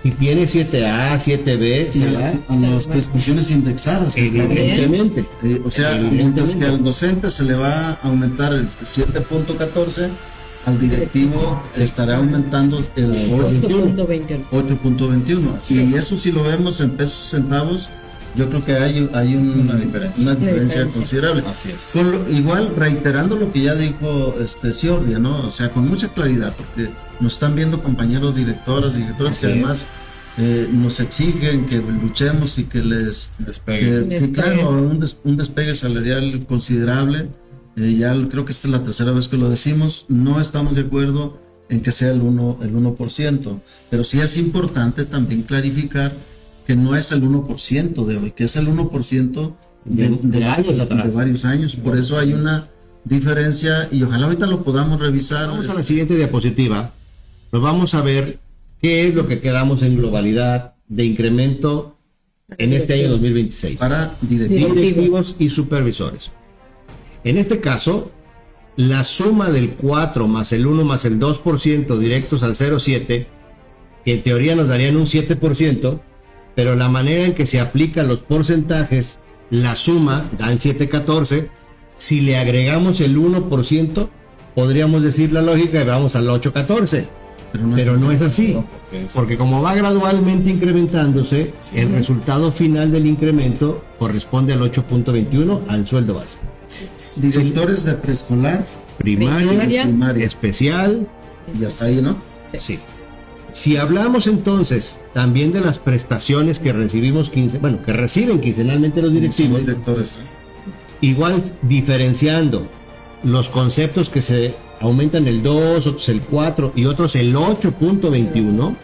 Si tiene 7A, 7B, y a las prestaciones indexadas. evidentemente. O sea, mientras que al docente se le va a aumentar el 7.14, al directivo estará aumentando el 8.21. Y eso, si lo vemos en pesos centavos, yo creo que hay una diferencia considerable. Así es. Igual, reiterando lo que ya dijo Ciordia, ¿no? O sea, con mucha claridad, porque nos están viendo compañeros directores que además nos exigen que luchemos y que les despegue. Claro, un despegue salarial considerable. Ya creo que esta es la tercera vez que lo decimos. No estamos de acuerdo en que sea el 1%, pero sí es importante también clarificar que no es el 1% de hoy, que es el 1% de varios años. Por eso hay una diferencia y ojalá ahorita lo podamos revisar. Vamos a la siguiente diapositiva. Nos vamos a ver qué es lo que quedamos en globalidad de incremento en este año 2026 para directivos y supervisores. En este caso, la suma del 4 más el 1 más el 2% directos al 0.7, que en teoría nos darían un 7%, pero la manera en que se aplican los porcentajes, la suma da el 7.14. Si le agregamos el 1%, podríamos decir la lógica y vamos al 8.14. Pero no es así, porque como va gradualmente incrementándose, el resultado final del incremento corresponde al 8.21 al sueldo base. Directores de preescolar, Primaria, especial, y hasta ahí, ¿no? sí. Si hablamos entonces también de las prestaciones que recibimos que reciben quincenalmente los directivos, Directores. igual diferenciando los conceptos que se aumentan el 2, otros el 4 y otros el 8.21,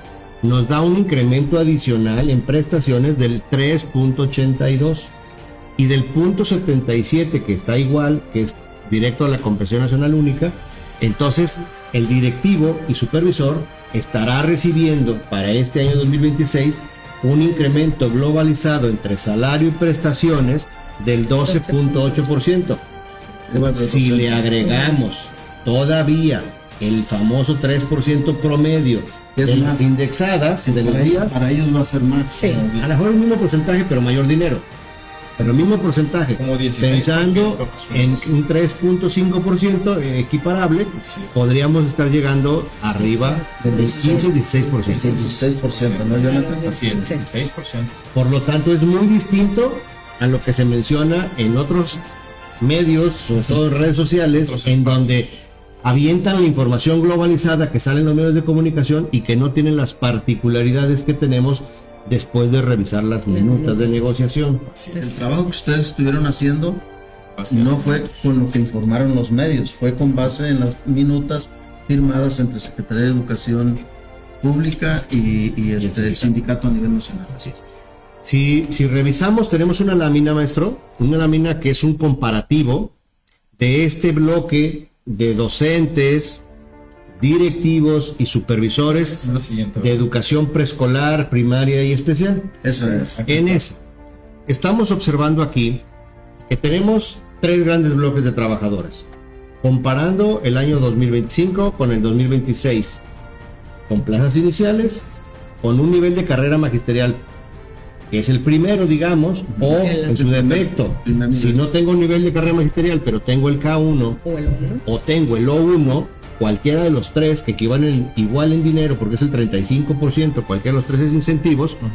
nos da un incremento adicional en prestaciones del 3.82 y del 0.77, que está igual, que es directo a la Compensación Nacional Única. Entonces el directivo y supervisor estará recibiendo para este año 2026 un incremento globalizado entre salario y prestaciones del 12.8%. Si le agregamos todavía el famoso 3% promedio Es de más. las indexadas de los días, Para ellos va a ser más. Sí. a lo mejor el mismo porcentaje pero mayor dinero, pero el mismo porcentaje, Como 16%, pensando más o en menos. un 3.5% equiparable, Sí. podríamos estar llegando arriba del 15-16%. 16%, ¿no, Jonathan? Así es, Sí. 16%. Por lo tanto, es muy distinto a lo que se menciona en otros medios, sobre todo en redes sociales, Otros en espacios. donde avientan la información globalizada que sale en los medios de comunicación y que no tienen las particularidades que tenemos después de revisar las minutas de negociación. Así El es. trabajo que ustedes estuvieron haciendo Así no es. fue con lo que informaron los medios, fue con base en las minutas firmadas entre Secretaría de Educación Pública y el sindicato a nivel nacional. Así es. Si revisamos, tenemos una lámina, maestro, una lámina que es un comparativo de este bloque de docentes, directivos y supervisores Es la siguiente. de educación preescolar, primaria y especial. Esa es. En esa, estamos observando aquí que tenemos tres grandes bloques de trabajadores, comparando el año 2025 con el 2026, con plazas iniciales, con un nivel de carrera magisterial que es el primero, digamos, o en su defecto, primer nivel. si no tengo un nivel de carrera magisterial, pero tengo el K1 O el uno. o tengo el O1, cualquiera de los tres que equivalen igual en dinero, porque es el 35%, cualquiera de los tres es incentivos. Ujú.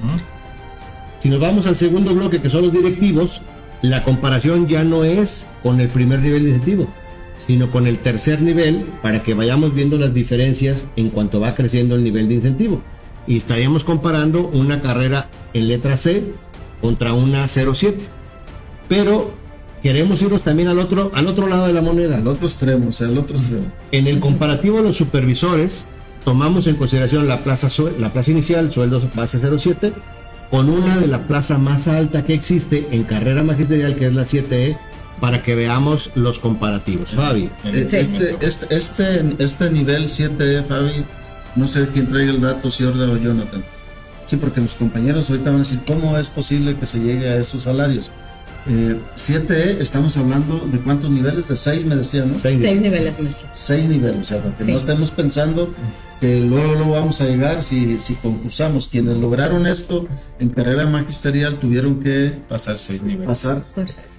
Si nos vamos al segundo bloque, que son los directivos, la comparación ya no es con el primer nivel de incentivo, sino con el tercer nivel, para que vayamos viendo las diferencias en cuanto va creciendo el nivel de incentivo. Y estaríamos comparando una carrera en letra C contra una 07. Pero queremos irnos también al otro lado de la moneda. Al otro extremo, o sea, al otro extremo. En el comparativo de los supervisores, tomamos en consideración la plaza inicial, sueldos base 07, con una de la plaza más alta que existe en carrera magisterial, que es la 7E, para que veamos los comparativos. Fabi. En el segmento. Este nivel 7E, Fabi, no sé quién traiga el dato, si Orda o Jonathan. Sí, porque los compañeros ahorita van a decir, ¿cómo es posible que se llegue a esos salarios? 7E, estamos hablando de cuántos niveles, de 6 me decían, ¿no? 6 6 niveles, maestro. 6 niveles, o sea, porque Sí. no estemos pensando que luego vamos a llegar si concursamos. Quienes lograron esto en carrera magisterial tuvieron que Pasar 6 niveles. pasar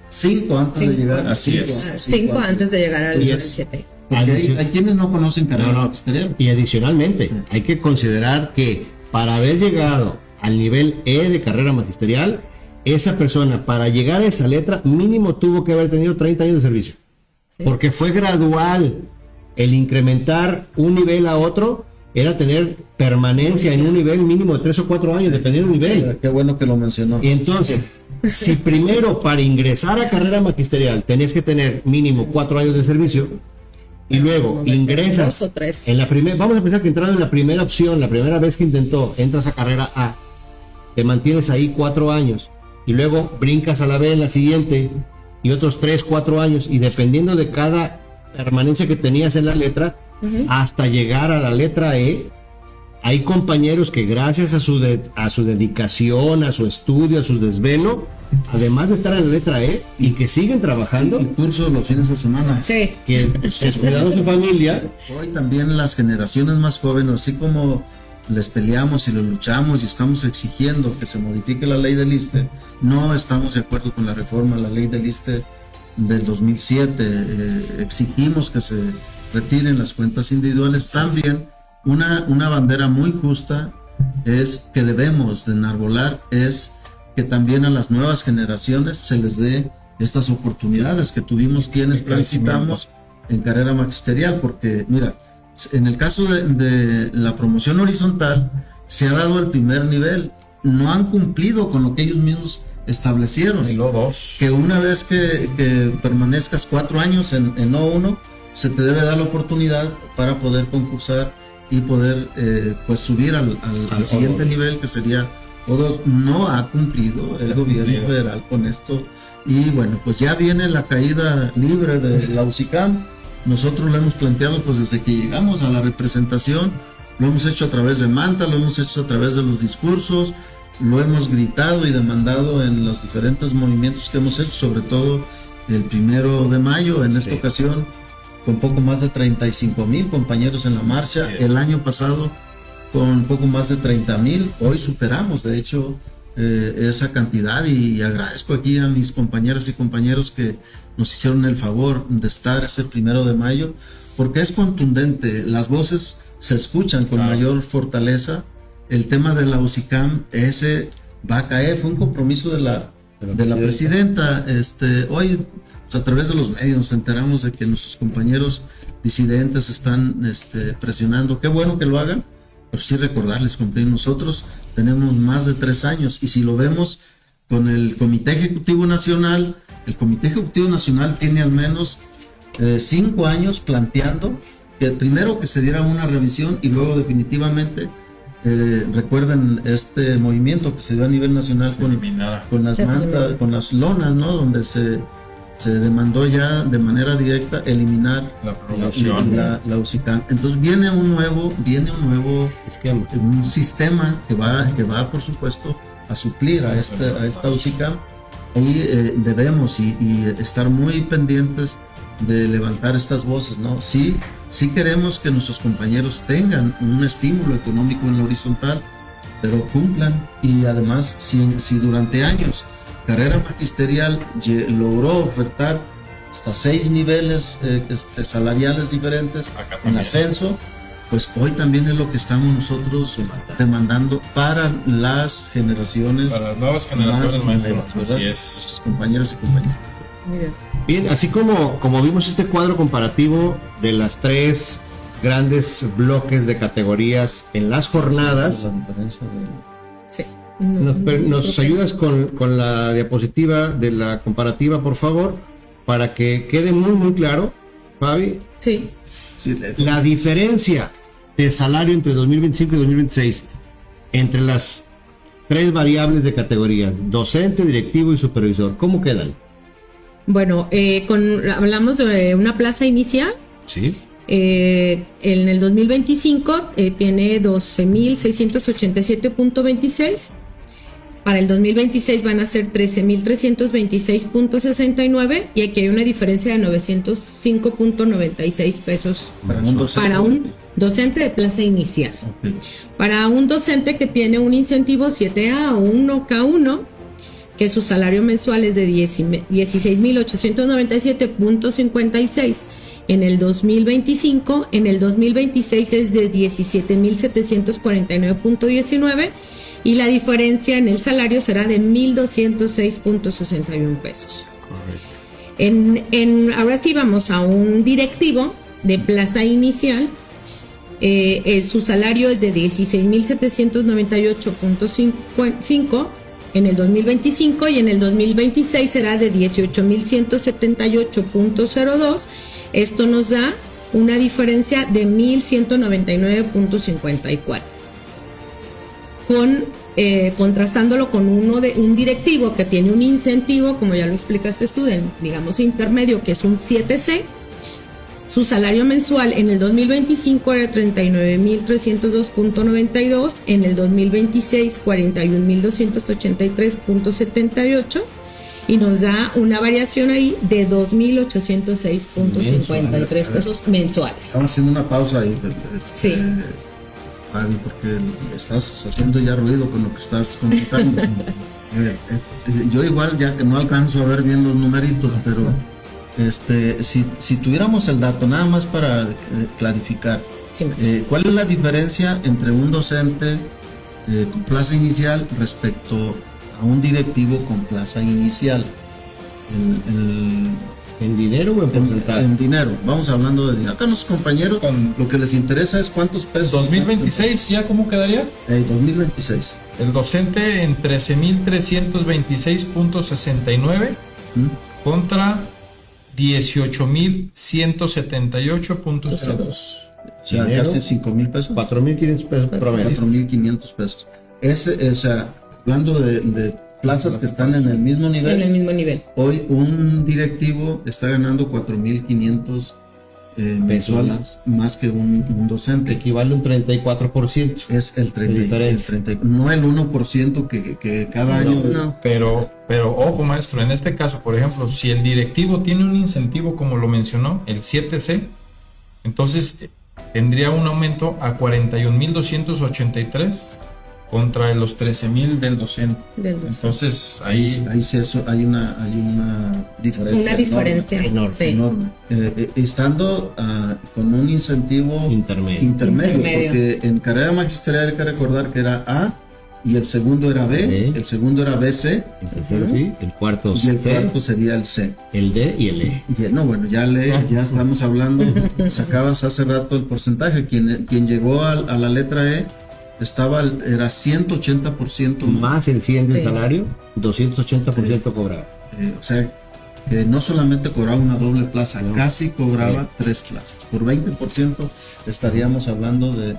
5 antes de Cinco. llegar a Así 5. es. 5 antes de llegar al Y nivel es- 7. Porque hay quienes no conocen carrera No. magisterial. Y adicionalmente, hay que considerar que para haber llegado al nivel E de carrera magisterial, esa persona, para llegar a esa letra, mínimo tuvo que haber tenido 30 años de servicio. Sí. Porque fue gradual. El incrementar un nivel a otro era tener permanencia en un nivel mínimo de 3 o 4 años, dependiendo del nivel. Qué bueno que lo mencionó. Y entonces, si primero para ingresar a carrera magisterial tenés que tener mínimo 4 años de servicio, y luego ingresas 2 o 3. en la primera, vamos a pensar que entrando en la primera opción, la primera vez que intentó, entras a carrera A, te mantienes ahí 4 años, y luego brincas a la B en la siguiente, y otros 3, 4 años, y dependiendo de cada permanencia que tenías en la letra, hasta llegar a la letra E, hay compañeros que gracias a su dedicación, a su estudio, a su desvelo, además de estar en la letra E, y que siguen trabajando, El curso los fines de semana. Sí. que descuidaron su familia, Hoy también las generaciones más jóvenes, así como les peleamos y lo luchamos y estamos exigiendo que se modifique la ley del ISSSTE, no estamos de acuerdo con la reforma a la ley del ISSSTE del 2007. Exigimos que se retiren las cuentas individuales. También una bandera muy justa es que debemos de enarbolar, es que también a las nuevas generaciones se les dé estas oportunidades que tuvimos quienes transitamos en carrera magisterial, porque mira, en el caso de la promoción horizontal se ha dado el primer nivel, no han cumplido con lo que ellos mismos establecieron, Y luego 2. que una vez que permanezcas 4 años en O1, se te debe dar la oportunidad para poder concursar y poder pues subir al siguiente nivel, que sería O2. No ha cumplido el gobierno federal con esto, y bueno, pues ya viene la caída libre de la UCICAM. Nosotros lo hemos planteado pues desde que llegamos a la representación, lo hemos hecho a través de Manta, lo hemos hecho a través de los discursos, lo hemos gritado y demandado en los diferentes movimientos que hemos hecho, sobre todo el 1 de mayo, en esta ocasión, con poco más de 35,000 compañeros en la marcha. El año pasado, con poco más de 30,000, hoy superamos, de hecho, esa cantidad, y agradezco aquí a mis compañeras y compañeros que nos hicieron el favor de estar ese 1 de mayo, porque es contundente, las voces se escuchan con mayor fortaleza. El tema de la UCICAM, ese va a caer, fue un compromiso de la presidenta. Hoy, pues, a través de los medios nos enteramos de que nuestros compañeros disidentes están presionando. Qué bueno que lo hagan, pero sí recordarles, compañeros, nosotros tenemos más de 3 años, y si lo vemos con el Comité Ejecutivo Nacional, el Comité Ejecutivo Nacional tiene al menos 5 años planteando que primero que se diera una revisión y luego definitivamente, recuerden este movimiento que se dio a nivel nacional con las mantas, con las lonas, ¿no? Donde se demandó ya de manera directa eliminar la UCICAM. Entonces viene un nuevo esquema, un sistema que va por supuesto a suplir a esta UCICAM. Ahí debemos y estar muy pendientes de levantar estas voces, ¿no? Sí queremos que nuestros compañeros tengan un estímulo económico en lo horizontal, pero cumplan. Y además, si durante años carrera magisterial logró ofertar hasta 6 niveles salariales diferentes en ascenso, pues hoy también es lo que estamos nosotros demandando para las generaciones, para las nuevas generaciones, maestro. Así es. Nuestros compañeros y compañeras. Bien, así como vimos este cuadro comparativo de las 3 grandes bloques de categorías en las jornadas, Sí. ¿nos ayudas con la diapositiva de la comparativa, por favor? Para que quede muy, muy claro, Fabi. Sí. La diferencia de salario entre 2025 y 2026 entre las 3 variables de categorías, docente, directivo y supervisor, ¿cómo quedan? Bueno, hablamos de una plaza inicial. Sí. En el 2025 tiene 12,687.26. Para el 2026 van a ser 13,326.69, y aquí hay una diferencia de 905.96 pesos para un docente de plaza inicial. Okay. Para un docente que tiene un incentivo 7A o 1K1, que su salario mensual es de 16,897.56 en el 2025, en el 2026 es de 17,749.19, y la diferencia en el salario será de 1,206.61 pesos. Correcto. Ahora sí vamos a un directivo de plaza inicial. Su salario es de 16,798.5 en el 2025, y en el 2026 será de 18,178.02. Esto nos da una diferencia de 1,199.54. Contrastándolo con un directivo que tiene un incentivo, como ya lo explicaste tú, digamos intermedio, que es un 7C. Su salario mensual en el 2025 era 39,302.92, en el 2026 41,283.78, y nos da una variación ahí de 2,806.53 pesos mensuales. Estamos haciendo una pausa ahí. Sí. Fabi, porque estás haciendo ya ruido con lo que estás comentando. Yo igual ya que no alcanzo a ver bien los numeritos, pero si tuviéramos el dato, nada más para clarificar, Sí, maestro. ¿Cuál es la diferencia entre un docente con plaza inicial respecto a un directivo con plaza inicial? ¿En dinero o en porcentaje? En dinero, vamos hablando de dinero. Acá nuestros compañeros, lo que les interesa es cuántos pesos. 2026, ¿ya cómo quedaría? 2026. El docente en 13.326.69 contra 18.178.02. O sea, Dinero, casi 5,000 pesos. 4.500 pesos promedio. 4,500 pesos. O sea, hablando de plazas que están en el mismo nivel. En el mismo nivel. Hoy un directivo está ganando 4,500 mensuales más que un docente. Equivale a un 34%. Es el 30, diferencia. no el 1% que cada año. No. Pero ojo, maestro, en este caso, por ejemplo, si el directivo tiene un incentivo, como lo mencionó, el 7C, entonces tendría un aumento a 41.283 contra los 13,000 del docente. Entonces ahí sí eso, hay una diferencia. Una diferencia enorme, sí. enorme. Estando con un incentivo intermedio, porque en carrera magisterial hay que recordar que era A y el segundo era B, el segundo era BC, El tercero sí, el cuarto y el C, cuarto sería el C. el D y el E. No, bueno, ya estamos hablando, sacabas hace rato el porcentaje, quien llegó a la letra E era 180% Más el 100 del Sí. salario, 280% cobraba. O sea, que no solamente cobraba una doble plaza, casi cobraba 3 plazas. Por 20% estaríamos hablando de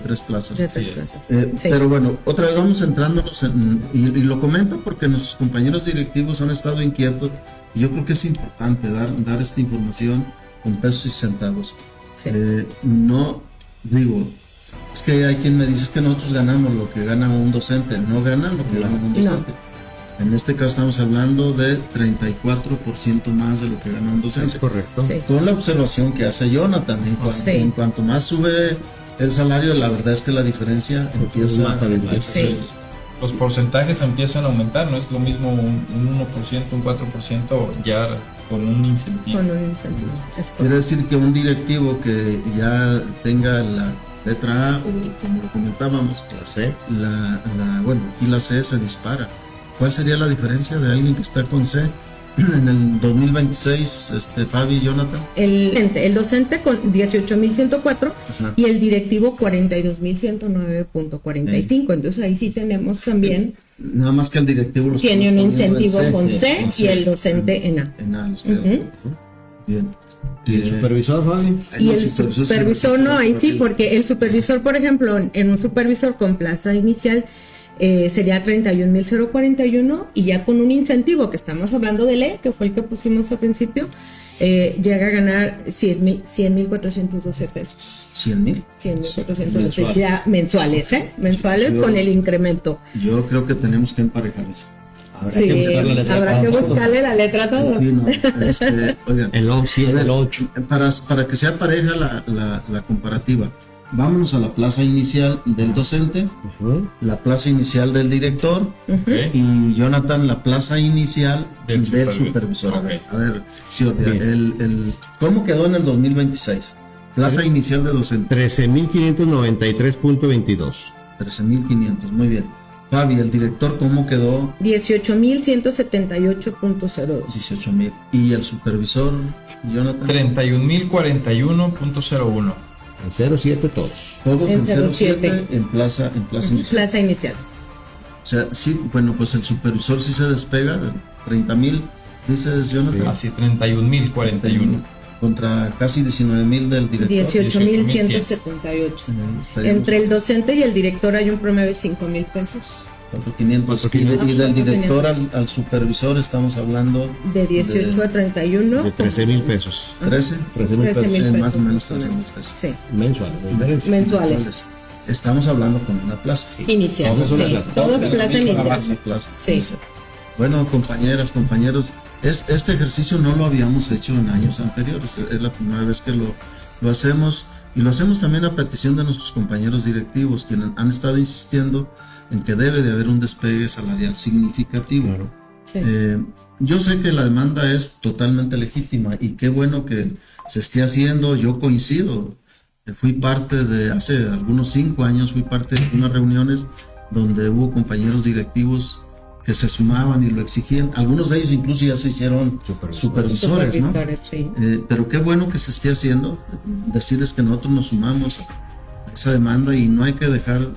3 plazas. De 3 plazas. Sí. Pero bueno, otra vez vamos centrándonos y lo comento porque nuestros compañeros directivos han estado inquietos y yo creo que es importante dar esta información con pesos y centavos. Sí. No digo, es que hay quien me dice que nosotros ganamos lo que gana un docente, no ganan lo que gana un docente. En este caso estamos hablando de 34% más de lo que gana un docente. Es correcto. Sí. Con la observación que hace Jonathan, en cuanto más sube el salario, la verdad es que la diferencia empieza más abismal. Sí. los porcentajes empiezan a aumentar, no es lo mismo un 1%, un 4% ya con un incentivo. Con un incentivo. Es Quiere correcto. decir que un directivo que ya tenga la letra A, o como lo comentábamos, La C. bueno, aquí la C se dispara. ¿Cuál sería la diferencia de alguien que está con C en el 2026, Fabi y Jonathan? El docente con 18.104 y el directivo 42.109.45. Entonces ahí sí tenemos también, Nada más que el directivo los tiene un estamos poniendo incentivo en con C, C en y el docente en A. En A, lo estoy hablando. Bien. ¿Y el supervisor, Fabi? Y el supervisor no, ahí sí, porque el supervisor, por ejemplo, en un supervisor con plaza inicial sería 31.041 y ya con un incentivo, que estamos hablando de ley, que fue el que pusimos al principio, llega a ganar 100.412 pesos. 100,000. 100.412 ya mensuales, mensuales con el incremento. Yo creo que tenemos que emparejar eso. Habrá Sí, que buscar la letra. habrá que buscarle la letra a todo. Sí, no, oigan, El 8. para que sea pareja la comparativa, vámonos a la plaza inicial del docente, la plaza inicial del director Ok. y Jonathan la plaza inicial Del del supervisor. supervisor. Ok. A ver, Ciordia, ¿cómo quedó en el 2026? Plaza inicial de docente, 13.593.22. 13,500, muy bien. Fabi, el director, ¿cómo quedó? 18.178.02. 18,000. Y el supervisor, Jonathan, 31.041.01. En 0.7 todos. todos En en 07. 07 en plaza inicial. Plaza inicial. O sea, sí, bueno, pues el supervisor sí se despega, 30,000, dices Jonathan, Así, 31.041. contra casi 19,000 del director. 18.178. Estaríamos Entre el docente y el director hay un promedio de 5,000 pesos. 4,500. Y del director al supervisor estamos hablando De 18 a 31. De 13,000 pesos. 13, 13,000 pesos. 13,000 pesos. más o menos 13,000 pesos. Sí, Mensuales. la diferencia. mensuales. Estamos hablando con una plaza. Inicial. Todos son Sí, plaza. todo plaza inicial. Una plaza. Sí. Bueno, compañeras, compañeros, este ejercicio no lo habíamos hecho en años anteriores, es la primera vez que lo hacemos y lo hacemos también a petición de nuestros compañeros directivos, quienes han estado insistiendo en que debe de haber un despegue salarial significativo. Claro. Sí. Yo sé que la demanda es totalmente legítima y qué bueno que se esté haciendo, yo coincido, Fui parte de, hace algunos 5 años, fui parte de unas reuniones donde hubo compañeros directivos que se sumaban y lo exigían. Algunos de ellos incluso ya se hicieron supervisores, ¿no? Sí. Pero qué bueno que se esté haciendo. Decirles que nosotros nos sumamos a esa demanda y no hay que dejar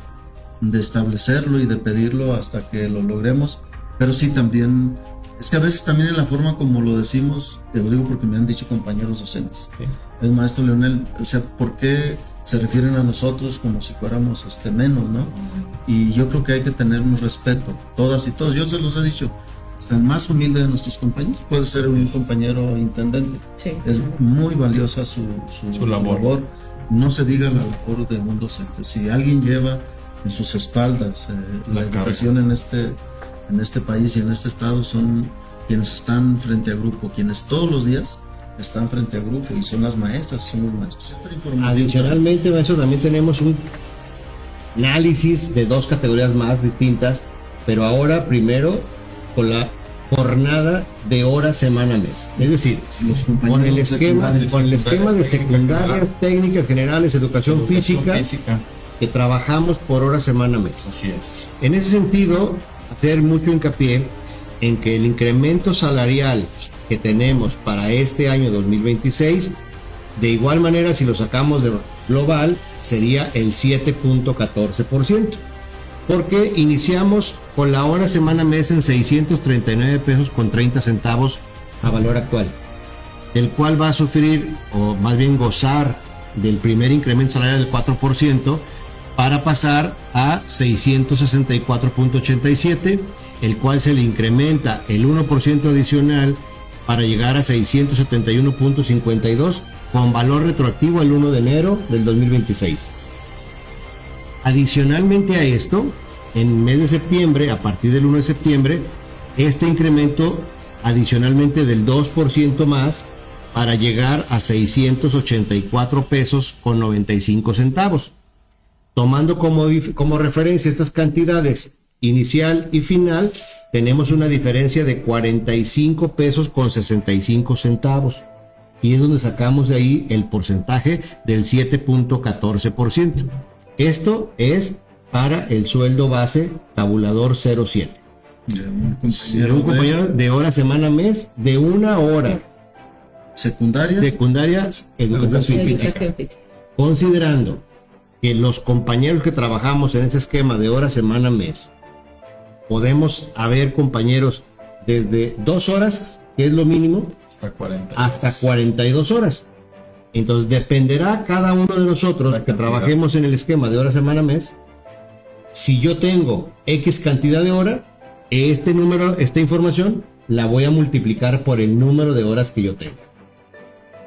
de establecerlo y de pedirlo hasta que lo logremos. Pero sí también, es que a veces también en la forma como lo decimos, te lo digo porque me han dicho compañeros docentes. Sí. El maestro Leonel, o sea, ¿por qué se refieren a nosotros como si fuéramos menos, ¿no? Y yo creo que hay que tenernos respeto, todas y todos. Yo se los he dicho, hasta el más humilde de nuestros compañeros puede ser un compañero intendente. Sí. Es muy valiosa su labor. No se diga la labor de un docente. Si alguien lleva en sus espaldas la educación en este país y en este estado, son quienes están frente a grupo, quienes todos los días están frente a grupo, y son las maestras, son los maestros. Adicionalmente, maestro, también tenemos un análisis de 2 categorías más distintas, pero ahora primero con la jornada de horas semana-mes. Es decir, con el esquema de secundarias, técnicas generales, educación física, que trabajamos por hora semana-mes. Así es. En ese sentido, hacer mucho hincapié en que el incremento salarial que tenemos para este año 2026, de igual manera, si lo sacamos de global, sería el 7.14%, porque iniciamos con la hora semana-mes en 639 pesos con 30 centavos a valor actual, el cual va a sufrir, o más bien gozar, del primer incremento salarial del 4%, para pasar a 664.87, el cual se le incrementa el 1% adicional para llegar a 671.52, con valor retroactivo el 1 de enero del 2026. Adicionalmente a esto, en el mes de septiembre, a partir del 1 de septiembre, este incremento adicionalmente del 2% más, para llegar a 684 pesos con 95 centavos. Tomando como referencia estas cantidades inicial y final, tenemos una diferencia de 45 pesos con 65 centavos. Y es donde sacamos de ahí el porcentaje del 7.14%. Esto es para el sueldo base tabulador 07. De un compañero de hora, semana, mes, de 1 hora. Secundaria, educación física. Considerando que los compañeros que trabajamos en este esquema de hora, semana, mes, podemos haber compañeros desde 2 horas, que es lo mínimo, hasta 42 horas. Entonces dependerá cada uno de nosotros que trabajemos en el esquema de hora, semana, mes. Si yo tengo X cantidad de hora, esta información la voy a multiplicar por el número de horas que yo tengo.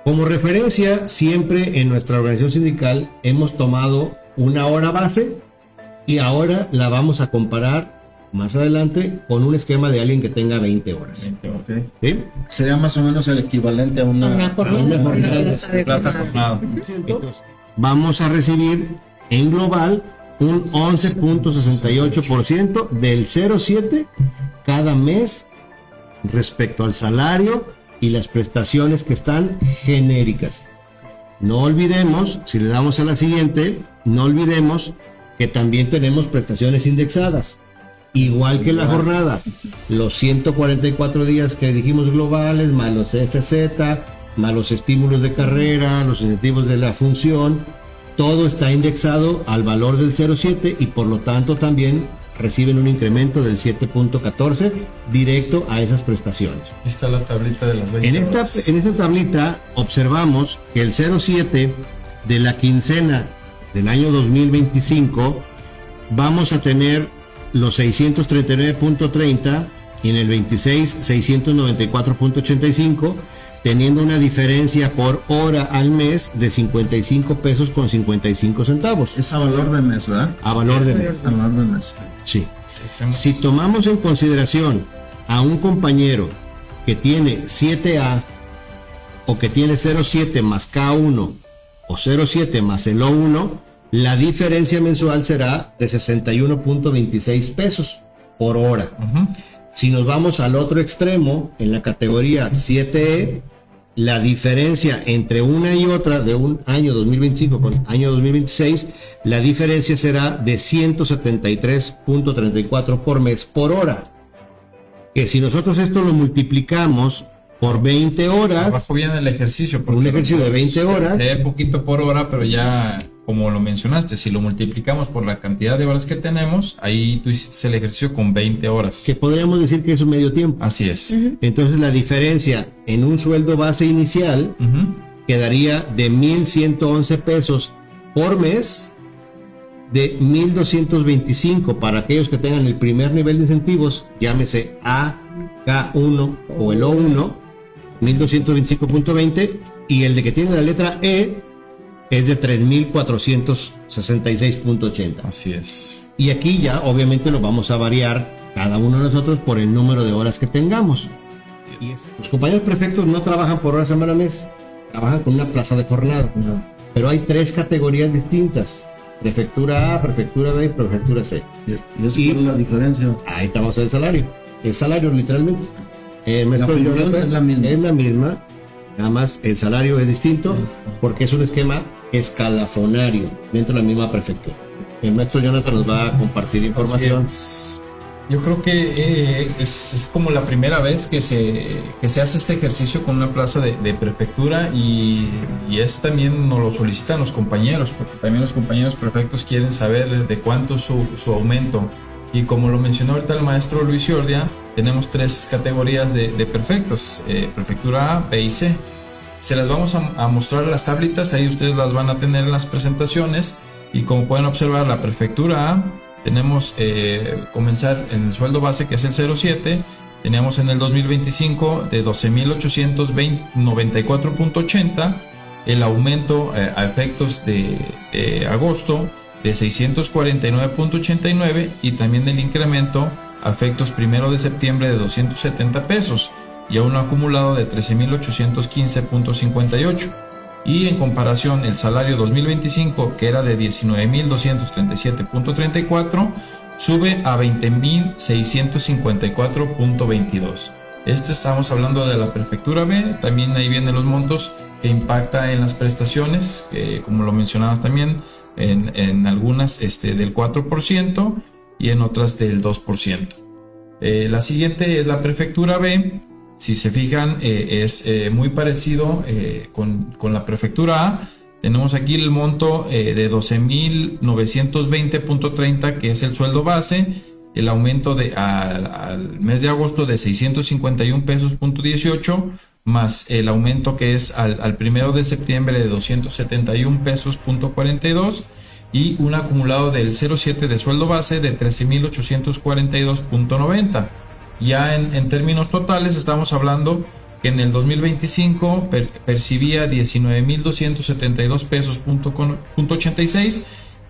Como referencia, siempre en nuestra organización sindical hemos tomado una hora base y ahora la vamos a comparar más adelante con un esquema de alguien que tenga 20 horas. Okay. ¿Sí? Sería más o menos el equivalente a una jornada. Entonces, vamos a recibir en global un 11.68% del 0.7 cada mes respecto al salario y las prestaciones que están genéricas. No olvidemos, si le damos a la siguiente, no olvidemos que también tenemos prestaciones indexadas. Igual que la jornada, los 144 días que dijimos globales, más los FZ, más los estímulos de carrera, los incentivos de la función, todo está indexado al valor del 0.7 y por lo tanto también reciben un incremento del 7.14 directo a esas prestaciones. Aquí está la tablita de las 20 en esta tablita observamos que el 0.7 de la quincena del año 2025 vamos a tener los 639.30 y en el 26 694.85, teniendo una diferencia por hora al mes de 55 pesos con 55 centavos. Es a valor de mes, ¿verdad? A valor de mes. A valor de mes. Sí. Si tomamos en consideración a un compañero que tiene 7A o que tiene 0.7 más K1 o 0.7 más el O1, la diferencia mensual será de 61.26 pesos por hora. Si nos vamos al otro extremo, en la categoría 7E, la diferencia entre una y otra de un año 2025 con año 2026, la diferencia será de 173.34 por mes por hora. Que si nosotros esto lo multiplicamos por 20 horas... Abajo viene el ejercicio. Un ejercicio de 20 horas. Poquito por hora, pero ya, como lo mencionaste, si lo multiplicamos por la cantidad de horas que tenemos, ahí tú hiciste el ejercicio con 20 horas. Que podríamos decir que es un medio tiempo. Así es. Entonces la diferencia en un sueldo base inicial quedaría de 1,111 pesos por mes, de 1,225 para aquellos que tengan el primer nivel de incentivos, llámese A, K1 o el O1, 1,225.20, y el de que tiene la letra E es de 3,466.80. Así es. Y aquí ya obviamente lo vamos a variar cada uno de nosotros por el número de horas que tengamos. Y los compañeros prefectos no trabajan por hora semana mes, trabajan con una plaza de jornada. Pero hay 3 categorías distintas: prefectura A, prefectura B y prefectura C. ¿Y eso cuál es la diferencia? Ahí estamos en el salario. El salario literalmente. La función es la misma. Es la misma, nada más el salario es distinto porque es un esquema escalafonario dentro de la misma prefectura. El maestro Jonathan nos va a compartir información. Yo creo que es como la primera vez que se hace este ejercicio con una plaza de prefectura, y es también nos lo solicitan los compañeros, porque también los compañeros prefectos quieren saber de cuánto es su aumento. Y como lo mencionó ahorita el maestro Luis Iordia, tenemos 3 categorías de prefectos: prefectura A, B y C. Se las vamos a mostrar las tablitas, ahí ustedes las van a tener en las presentaciones. Y como pueden observar, la prefectura A, tenemos comenzar en el sueldo base, que es el 07. Teníamos en el 2025 de 12,894.80, el aumento a efectos de agosto de 649.89, y también el incremento a efectos 1 de septiembre de 270 pesos, y a un acumulado de 13,815.58. Y en comparación, el salario 2025, que era de 19,237.34, sube a 20,654.22. Estamos hablando de la prefectura B. También ahí vienen los montos que impacta en las prestaciones, como lo mencionabas también, en algunas del 4% y en otras del 2%. La siguiente es la prefectura B. Si se fijan, es muy parecido con la prefectura A. Tenemos aquí el monto de 12,920.30, que es el sueldo base, el aumento al mes de agosto de 651 pesos.18, más el aumento que es al 1 de septiembre de 271 pesos.42, y un acumulado del 07 de sueldo base de 13,842.90. Ya en términos totales estamos hablando que en el 2025 percibía 19,272 pesos.86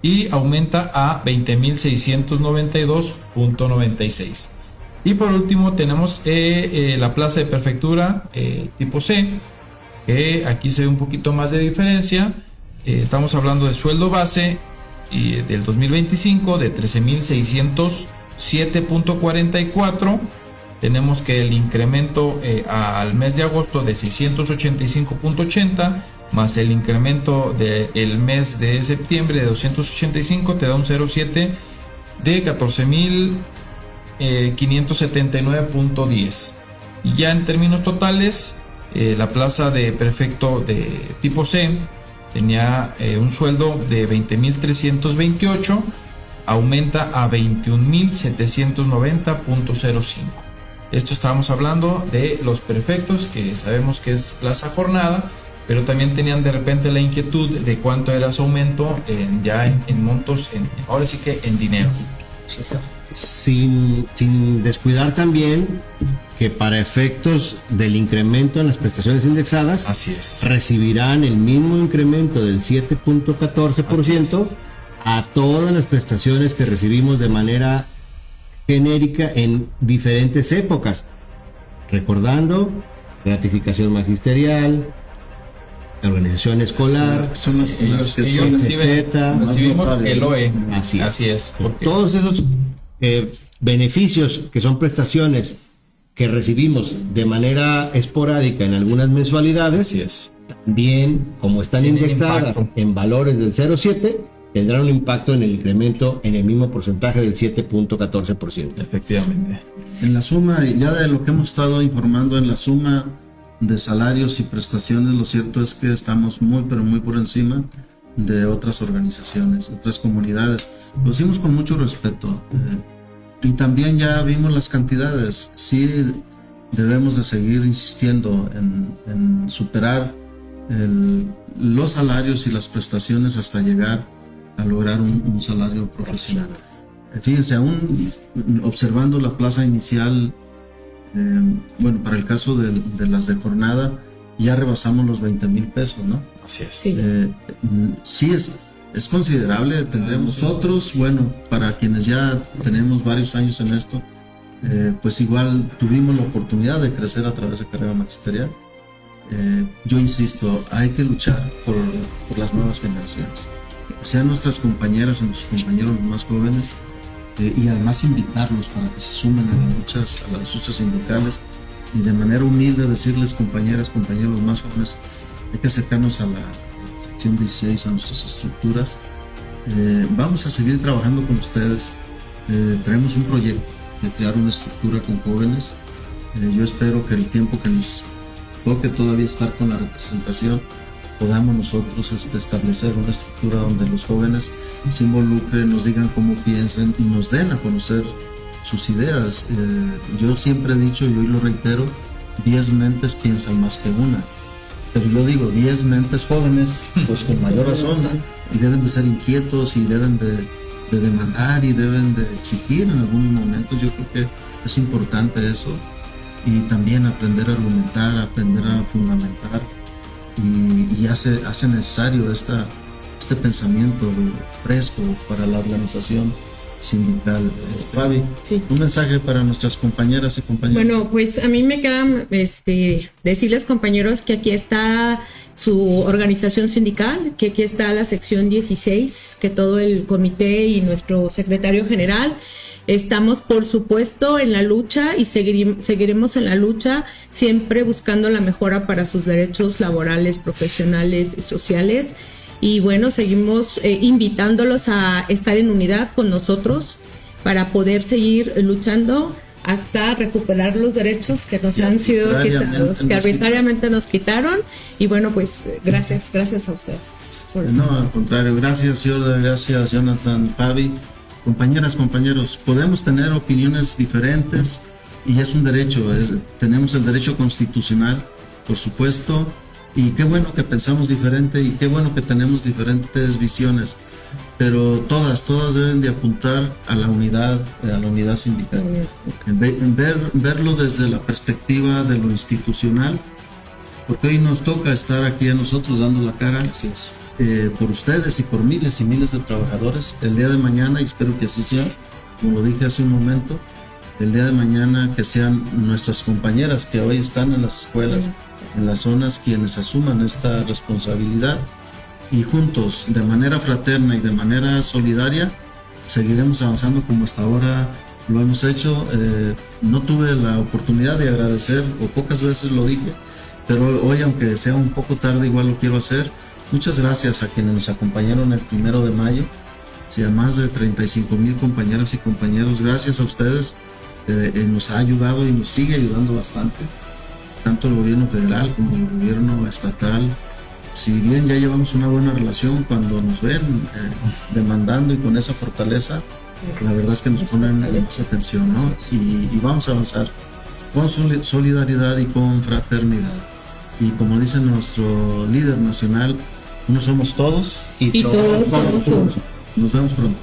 y aumenta a 20,692.96. Y por último tenemos la plaza de prefectura tipo C, que aquí se ve un poquito más de diferencia. Estamos hablando de sueldo base del 2025 de 13,607.44. Tenemos que el incremento al mes de agosto de 685.80, más el incremento del mes de septiembre de 285, te da un 07 de 14,579.10. Y ya en términos totales, la plaza de prefecto de tipo C tenía un sueldo de 20,328, aumenta a 21,790.05. Esto estábamos hablando de los prefectos, que sabemos que es plaza jornada, pero también tenían de repente la inquietud de cuánto era su aumento en montos, ahora sí que en dinero. Sin descuidar también que para efectos del incremento en las prestaciones indexadas, así es, recibirán el mismo incremento del 7.14% a todas las prestaciones que recibimos de manera genérica en diferentes épocas, recordando gratificación magisterial, organización escolar, ellos recibimos el OE. Así es. Todos esos beneficios que son prestaciones que recibimos de manera esporádica en algunas mensualidades, Así es. también, como están Tienen indexadas impacto. en valores del 0,7, tendrán un impacto en el incremento en el mismo porcentaje del 7.14%. Efectivamente. En la suma, ya de lo que hemos estado informando, en la suma de salarios y prestaciones, lo cierto es que estamos muy, pero muy por encima de otras organizaciones, otras comunidades. Lo hicimos con mucho respeto. Y también ya vimos las cantidades. Sí debemos de seguir insistiendo en superar los salarios y las prestaciones hasta llegar a lograr un salario profesional. Fíjense, aún observando la plaza inicial, bueno, para el caso de las de jornada, ya rebasamos los 20,000 pesos, ¿no? Así es. Sí. Sí es considerable. Tendremos otros, bueno, para quienes ya tenemos varios años en esto, pues igual tuvimos la oportunidad de crecer a través de carrera magisterial. Yo insisto, hay que luchar por las nuevas generaciones, sean nuestras compañeras o nuestros compañeros más jóvenes, y además invitarlos para que se sumen a las luchas sindicales, y de manera humilde decirles, compañeras, compañeros más jóvenes, hay que acercarnos a la sección 16, a nuestras estructuras. Vamos a seguir trabajando con ustedes. Traemos un proyecto de crear una estructura con jóvenes. Yo espero que el tiempo que nos toque todavía estar con la representación, podamos nosotros establecer una estructura donde los jóvenes se involucren, nos digan cómo piensan y nos den a conocer sus ideas. Yo siempre he dicho, y hoy lo reitero, 10 mentes piensan más que una. Pero yo digo, 10 mentes jóvenes, pues con mayor razón, y deben de ser inquietos, y deben de demandar, y deben de exigir en algunos momentos. Yo creo que es importante eso, y también aprender a argumentar, aprender a fundamentar, y hace necesario este pensamiento fresco para la organización sindical. Fabi, Sí. un mensaje para nuestras compañeras y compañeros. Bueno, pues a mí me queda decirles, compañeros, que aquí está su organización sindical, que aquí está la sección 16, que todo el comité y nuestro secretario general estamos, por supuesto, en la lucha, y seguiremos en la lucha, siempre buscando la mejora para sus derechos laborales, profesionales y sociales. Y bueno, seguimos invitándolos a estar en unidad con nosotros para poder seguir luchando hasta recuperar los derechos que nos han sido quitados, que arbitrariamente nos quitaron. Y bueno, pues gracias a ustedes. No, al contrario, gracias Jordan, gracias Jonathan, Fabi. Compañeras, compañeros, podemos tener opiniones diferentes y es un derecho, tenemos el derecho constitucional, por supuesto, y qué bueno que pensamos diferente y qué bueno que tenemos diferentes visiones, pero todas deben de apuntar a la unidad sindical, verlo desde la perspectiva de lo institucional, porque hoy nos toca estar aquí a nosotros dando la cara. Así es. Por ustedes y por miles y miles de trabajadores. El día de mañana, y espero que así sea, como lo dije hace un momento, el día de mañana que sean nuestras compañeras que hoy están en las escuelas, en las zonas, quienes asuman esta responsabilidad, y juntos, de manera fraterna y de manera solidaria, seguiremos avanzando como hasta ahora lo hemos hecho. No tuve la oportunidad de agradecer, o pocas veces lo dije, pero hoy, aunque sea un poco tarde, igual lo quiero hacer. Muchas gracias a quienes nos acompañaron el 1 de mayo, a más de 35,000 compañeras y compañeros. Gracias a ustedes, nos ha ayudado y nos sigue ayudando bastante, tanto el gobierno federal como el gobierno estatal. Si bien ya llevamos una buena relación, cuando nos ven demandando y con esa fortaleza, la verdad es que nos ponen más atención, ¿no? Y vamos a avanzar con solidaridad y con fraternidad. Y como dice nuestro líder nacional, uno somos todos Y todos somos uno. Nos vemos pronto.